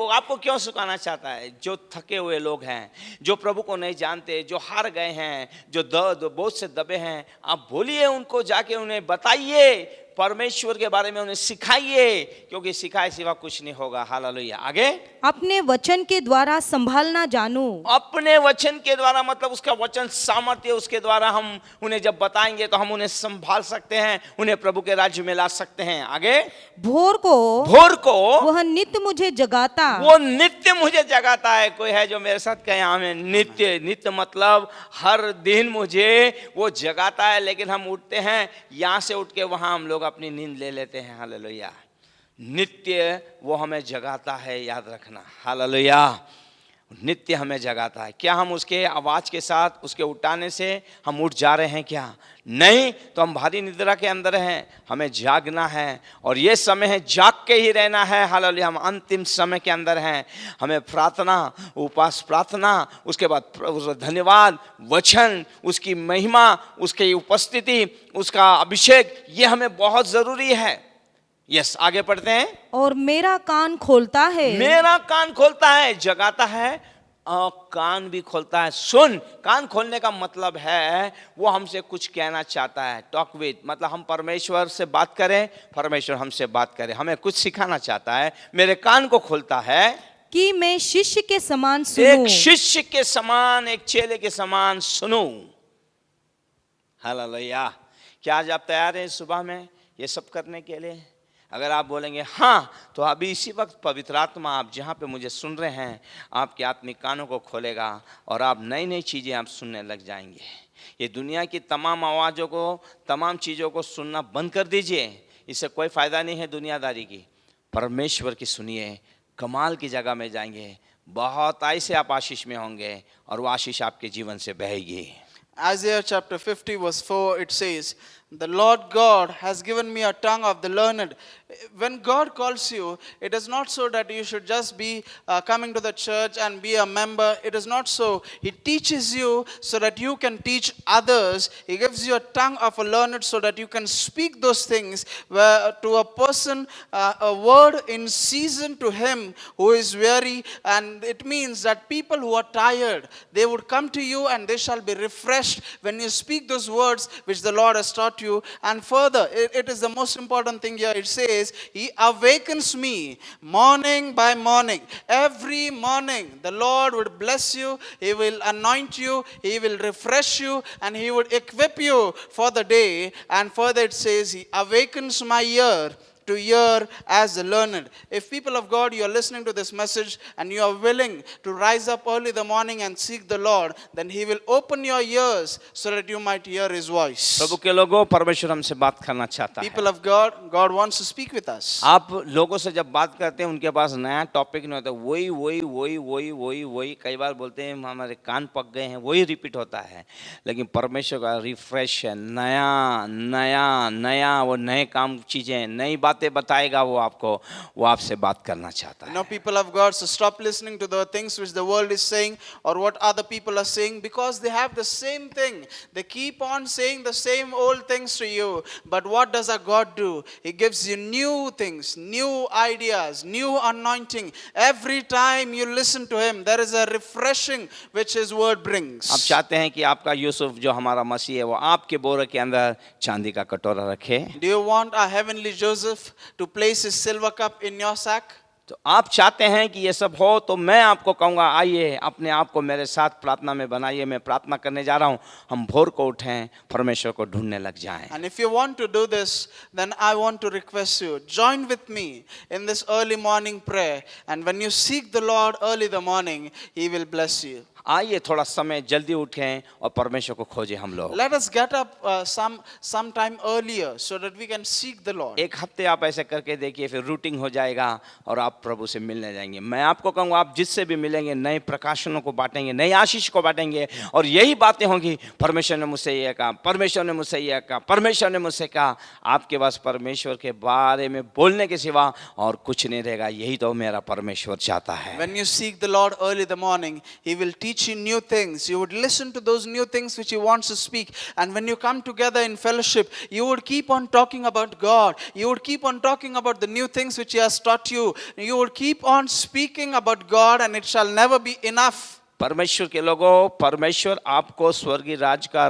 C: आपको क्यों सिखाना चाहता है? जो थके हुए लोग हैं, जो प्रभु को नहीं जानते, जो हार गए हैं, जो बोझ से दबे हैं, आप बोलिए उनको, जाके उन्हें बताइए परमेश्वर के बारे में, उन्हें सिखाइए, क्योंकि सिखाए सिवा कुछ नहीं होगा। हालेलुया। आगे,
E: अपने वचन के द्वारा संभालना जानूं।
C: अपने वचन के द्वारा मतलब उसका वचन सामर्थ्य, उसके द्वारा हम उन्हें जब बताएंगे तो हम उन्हें संभाल सकते हैं, उन्हें प्रभु के राज्य में ला सकते हैं। आगे,
E: भोर को वह नित्य मुझे जगाता,
C: वो नित्य मुझे जगाता है। कोई है जो मेरे साथ कहे हमें नित्य? नित्य मतलब हर दिन मुझे वो जगाता है, लेकिन हम उठते हैं, यहाँ से उठ के वहां हम लोग अपनी नींद ले लेते हैं। हालेलुया। नित्य वो हमें जगाता है, याद रखना। हालेलुया। नित्य हमें जगाता है। क्या हम उसके आवाज के साथ, उसके उठाने से हम उठ जा रहे हैं क्या? नहीं, तो हम भारी निद्रा के अंदर हैं। हमें जागना है, और ये समय है जाग के ही रहना है। हालेलुया। हम अंतिम समय के अंदर हैं। हमें प्रार्थना, उपवास प्रार्थना, उसके बाद धन्यवाद, वचन, उसकी महिमा, उसकी उपस्थिति, उसका अभिषेक, ये हमें बहुत जरूरी है। यस, आगे पढ़ते हैं।
E: और मेरा कान खोलता है,
C: मेरा कान खोलता है, जगाता है, कान भी खोलता है। सुन, कान खोलने का मतलब है वो हमसे कुछ कहना चाहता है। टॉक विद मतलब हम परमेश्वर से बात करें, परमेश्वर हमसे बात करे, हमें कुछ सिखाना चाहता है। मेरे कान को खोलता है
E: कि मैं शिष्य के समान सुनूं,
C: एक शिष्य के समान, एक चेले के समान सुनूं। हालेलुया। क्या आज आप तैयार हैं सुबह में ये सब करने के लिए? अगर आप बोलेंगे हाँ, तो अभी इसी वक्त पवित्र आत्मा आप जहाँ पे मुझे सुन रहे हैं, आपके आत्मिक कानों को खोलेगा और आप नई नई चीज़ें आप सुनने लग जाएंगे। ये दुनिया की तमाम आवाज़ों को, तमाम चीज़ों को सुनना बंद कर दीजिए, इससे कोई फ़ायदा नहीं है दुनियादारी की। परमेश्वर की सुनिए, कमाल की जगह में जाएंगे, बहुत ऐसे आप आशीष में होंगे और वो आशीष आपके जीवन से बहेगी।
D: Isaiah chapter 50 verse 4, it says, the Lord God has given me a tongue of the learned. When God calls you, it is not so that you should just be coming to the church and be a member. It is not so. He teaches you so that you can teach others. He gives you a tongue of a learned so that you can speak those things to a person, a word in season to him who is weary. And it means that people who are tired, they would come to you and they shall be refreshed when you speak those words which the Lord has taught you. And further, it is the most important thing here. It says, He awakens me morning by morning. Every morning, the Lord would bless you. He will anoint you. He will refresh you. And He would equip you for the day. And further it says, He awakens my ear to hear as the learned. If people of God, you are listening to this message and you are willing to rise up early in the morning and seek the Lord, then He will open your ears so that you might hear His voice.
C: प्रभु के लोगों, परमेश्वर हमसे बात करना चाहता है।
D: People of God, God wants to speak with us.
C: आप लोगों से जब बात करते हैं, उनके पास नया टॉपिक नहीं होता, वही वही वही वही वही वही कई बार बोलते हैं हमारे कान पक गए हैं, वही रिपीट होता है। लेकिन परमेश्वर का रिफ्रेश है, नया नया नया, वो नए काम चीजें, नई बातें बताएगा वो आपको, वो आपसे बात करना चाहता है।
D: Now people of God, so stop listening to the things which the world is saying or what other people are saying, because they have the same thing. They keep on saying the same old things to you. But what does our God do? He gives you new things, new ideas, new anointing. Every time you listen to Him, there is a refreshing which His word brings.
C: आप चाहते हैं कि आपका यूसुफ जो हमारा मसीह है, वो आपके बोरे के अंदर चांदी का कटोरा रखे?
D: Do you want a heavenly Joseph to place his silver cup in your sack?
C: तो आप चाहते हैं कि ये सब हो, तो मैं आपको कहूँगा आइए अपने आप को मेरे साथ प्रार्थना में बनाइए। मैं प्रार्थना करने जा रहा हूँ, हम भोर को उठें, परमेश्वर को ढूंढने लग जाएं।
D: And if you want to do this, then I want to request you, join with me in this early morning prayer. And when you seek the Lord early in the morning, He will bless you.
C: आइए थोड़ा समय जल्दी उठें और परमेश्वर को खोजें हम लोग।
D: Let us get up some time earlier so that we can seek the Lord.
C: एक हफ्ते आप ऐसे करके देखिए, फिर रूटीन हो जाएगा और आप प्रभु से मिलने जाएंगे। मैं आपको कहूँगा, आप जिससे भी मिलेंगे नए प्रकाशनों को बांटेंगे, नई आशीष को बांटेंगे, और यही बातें होंगी, परमेश्वर ने मुझसे ये कहा, परमेश्वर ने मुझसे ये कहा, परमेश्वर ने मुझसे कहा। आपके पास परमेश्वर के बारे में बोलने के सिवा और कुछ नहीं रहेगा। यही तो मेरा परमेश्वर चाहता है।
D: When you seek the Lord early in the morning, He will teach teach you new things. You would listen to those new things which He wants to speak. And when you come together in fellowship, you would keep on talking about God. You would keep on talking about the new things which He has taught you. You would keep on speaking about God, and it shall never be enough.
C: परमेश्वर के लोगों, परमेश्वर आपको स्वर्गीय राज का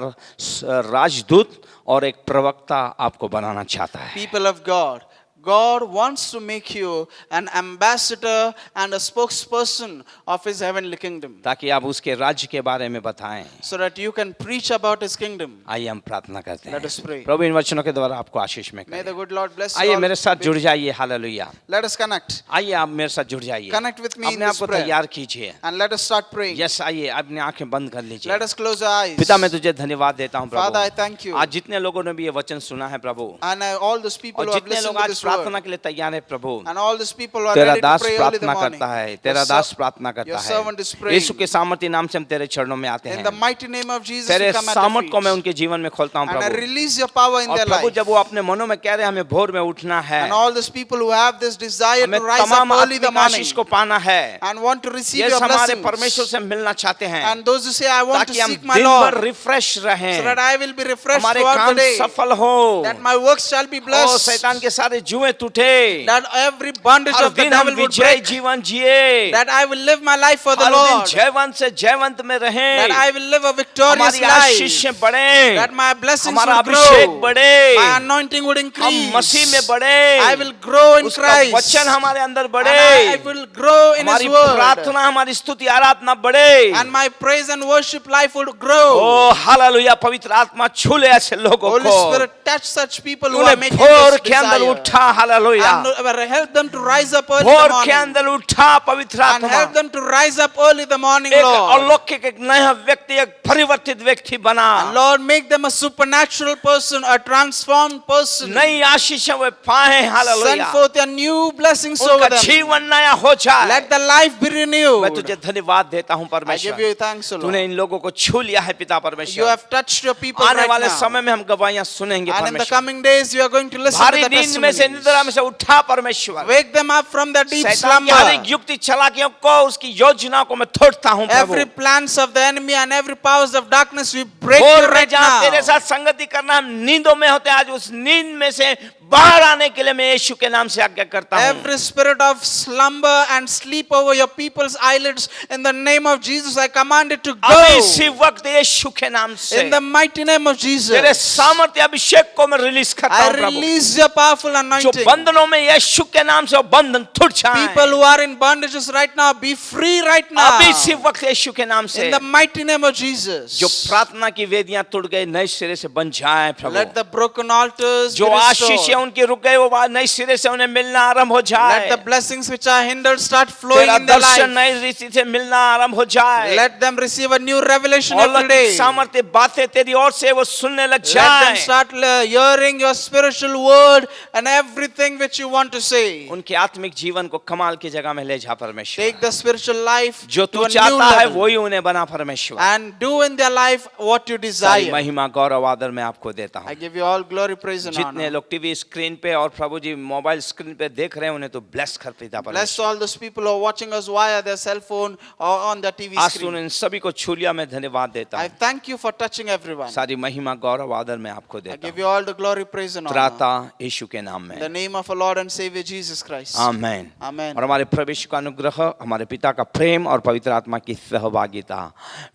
C: राजदूत और एक प्रवक्ता आपको बनाना चाहता है.
D: People of God, God wants to make you an ambassador and a spokesperson of His heavenly kingdom,
C: ताकि आप उसके राज्य के बारे में बताएं.
D: so that you can preach about His kingdom.
C: आइए हम प्रार्थना करते
D: Let
C: हैं.
D: us pray.
C: प्रभु इन वचनों के द्वारा आपको आशीष में
D: May
C: करें.
D: the good Lord bless you
C: आइए
D: all.
C: मेरे साथ जुड़ जाइए. हालेलुया.
D: Let us connect.
C: आइए आप मेरे साथ जुड़ जाइए.
D: Connect with me in
C: अपने आप
D: this
C: को
D: prayer.
C: तैयार कीजिए.
D: And let us start praying.
C: Yes, आइए अपनी आंखें बंद कर लीजिए.
D: Let us close our eyes.
C: पिता मैं तुझे धन्यवाद देता हूँ
D: Father, I
C: Prabhu.
D: thank you.
C: आज जितने लोगों ने भी ये वचन सुना है प्रभु,
D: And all those people
C: और
D: who have
C: जितने
D: listened
C: लोग
D: to
C: आज
D: this
C: प्रार्थना
D: word,
C: के लिए तैयार है प्रभु,
D: and all these people who are
C: तेरा
D: ready to
C: Das
D: pray early in the
C: प्रार्थना
D: morning.
C: करता है.
D: Your
C: तेरा
D: ser-
C: दास प्रार्थना करता
D: your servant is
C: है.
D: praying.
C: यीशु के सामर्थ्य नाम से हम तेरे चरणों में आते
D: In
C: हैं.
D: the mighty name of Jesus,
C: तेरे
D: we come at your
C: सामर्थ को मैं
D: feet.
C: उनके जीवन में खोलता हूँ
D: And I
C: Prabhu.
D: release your power in
C: और
D: their
C: प्रभु
D: life.
C: जब वो अपने मनों में कह रहे हैं हमें भोर में उठना है,
D: And all those people who have this desire
C: हमें
D: to rise up
C: तमाम
D: early in the
C: आत्मिक
D: morning
C: आशीष को पाना है,
D: and want to receive
C: ये
D: your
C: हमारे
D: blessings.
C: परमेश्वर से मिलना चाहते हैं,
D: And those who say, I want to
C: ताकि हम
D: seek my
C: दिन भर
D: Lord,
C: रिफ्रेश
D: so that
C: रहें,
D: I will be refreshed
C: हमारे
D: throughout
C: काम
D: the day,
C: सफल हो,
D: that my works shall be
C: और
D: blessed,
C: शैतान के सारे जुए टूटे,
D: that every bondage
C: her
D: of the
C: दिन हम
D: devil would
C: विजय
D: break,
C: जीवन जिए,
D: that I will live my life for the
C: हर दिन
D: Lord,
C: जयवंत से जयवंत में
D: that
C: रहें,
D: I will live a victorious
C: हमारी
D: life,
C: आशीषें बढ़ें,
D: that my blessings
C: हमारा
D: would
C: अभिषेक
D: grow,
C: बढ़े,
D: my anointing would
C: हम
D: increase,
C: मसीह में बढ़े,
D: I will grow in
C: उसका
D: Christ,
C: वचन हमारे अंदर
D: and
C: बढ़े,
D: I will grow in
C: हमारी
D: His word,
C: प्रार्थना हमारी स्तुति आराधना बढ़े.
D: and my praise and worship life would grow.
C: Oh hallelujah. पवित्र आत्मा छू ले ऐसे लोगों
D: Holy
C: को,
D: Spirit, touch such people who are
C: उन्हें
D: making
C: भोर
D: this
C: के अंदर
D: desire,
C: उठा. Hallelujah.
D: and help them to rise up early in
C: भोर
D: the
C: के
D: morning,
C: अंदर उठा पवित्र
D: and
C: आत्मा.
D: help them to rise up early in the morning,
C: एक
D: Lord.
C: अलौकिक, एक नया व्यक्ति, एक परिवर्तित व्यक्ति बना.
D: And Lord, make them a supernatural person, a transformed person.
C: नई आशीषें वे पाए.
D: Send
C: hallelujah.
D: forth your new blessings over
C: उनका
D: them.
C: जीवन नया हो जाए.
D: Let the life be
C: मैं
D: renewed.
C: तुझे धन्यवाद देता हूँ
D: I give
C: परमेश्वर.
D: you thanks, O
C: तूने
D: Lord.
C: इन लोगों को छू लिया है पिता
D: You
C: परमेश्वर.
D: have touched your people
C: आने
D: right
C: वाले
D: now.
C: समय में हम गवाहियां सुनेंगे
D: And in the
C: परमेश्वर.
D: coming days, you are going to listen to
C: भारी
D: the
C: नींद में से, निद्रा में
D: testimonies.
C: से उठा परमेश्वर.
D: Wake them up from the deep
C: शैतान की हर एक
D: slumber.
C: युक्ति चालाकियों को, उसकी योजना को मैं तोड़ता हूँ
D: Every
C: Prabhu.
D: plans of the enemy and every powers of darkness, we break
C: भोर
D: you
C: में
D: right
C: जहाँ तेरे
D: now.
C: साथ संगति करना हम नींदों में होते हैं, आज उस नींद में से बाहर आने के लिए मैं यीशु के नाम से आज्ञा करता हूँ.
D: Every spirit of slumber and sleep over your people's eyelids, in the name of Jesus, I command it to
C: अभी
D: go.
C: इसी वक्त यीशु के नाम से
D: In the mighty name of
C: तेरे
D: Jesus,
C: सामर्थ्य अभिषेक को मैं रिलीज करता
D: I
C: हूँ प्रभु.
D: release your powerful
C: जो
D: anointing.
C: बंधनों में यीशु के नाम से वो बंधन टूट जाए.
D: People who are in bondages right now, be free right now.
C: अभी इसी वक्त यीशु के नाम से
D: In the mighty name of Jesus,
C: जो प्रार्थना की वेदियां टूट गई नए सिरे से बन जाए प्रभु.
D: let the broken altars be
C: जो आशीषें
D: restored.
C: उनकी रुक गई वो नए सिरे से उन्हें मिलना आरंभ हो जाए.
D: Let the blessings which are hindered start flowing
C: तेरा
D: in their
C: दर्शन
D: life.
C: नई रीति से मिलना आरंभ हो जाए.
D: Let them receive a new revelation every
C: अलौकिक
D: day.
C: सामर्थ्य बातें तेरी ओर से वो सुनने लग
D: Let them
C: जाए.
D: start hearing your spiritual word and everything which you want to say.
C: उनके आत्मिक जीवन को कमाल की जगह में ले जा परमेश्वर.
D: Take the spiritual life
C: जो
D: to
C: तू
D: a new
C: चाहता है
D: level
C: वही उन्हें बना परमेश्वर.
D: and do in their life what you
C: सारी
D: desire.
C: महिमा गौरव आदर मैं आपको देता
D: I
C: हूँ.
D: give you all glory, praise and
C: जितने
D: honor.
C: लोग टीवी स्क्रीन पे और प्रभु जी मोबाइल स्क्रीन पे देख रहे हैं उन्हें तो ब्लेस कर पिता
D: Bless
C: परमेश्वर.
D: all those people who are watching us via their cell phone or on their TV
C: आज तूने
D: screen.
C: इन सभी को छू लिया, मैं धन्यवाद देता
D: I
C: हूँ.
D: thank you for touching everyone.
C: सारी महिमा गौरव आदर मैं आपको
D: I
C: देता
D: give
C: हूँ.
D: you all the glory, praise and honor.
C: त्राता यीशु के नाम
D: In the
C: में.
D: name of our Lord and Savior Jesus Christ.
C: Amen.
D: Amen.
C: और हमारे प्रवेश का अनुग्रह, हमारे पिता का प्रेम और पवित्र आत्मा की सहभागिता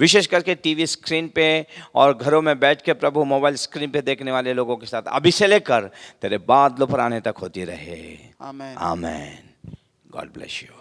C: विशेष करके टीवी स्क्रीन पे और घरों में बैठ के प्रभु मोबाइल स्क्रीन पे देखने वाले लोगों के साथ अभी से लेकर तेरे बादलों पर आने तक होती रहे.
D: Amen.
C: Amen. God bless you.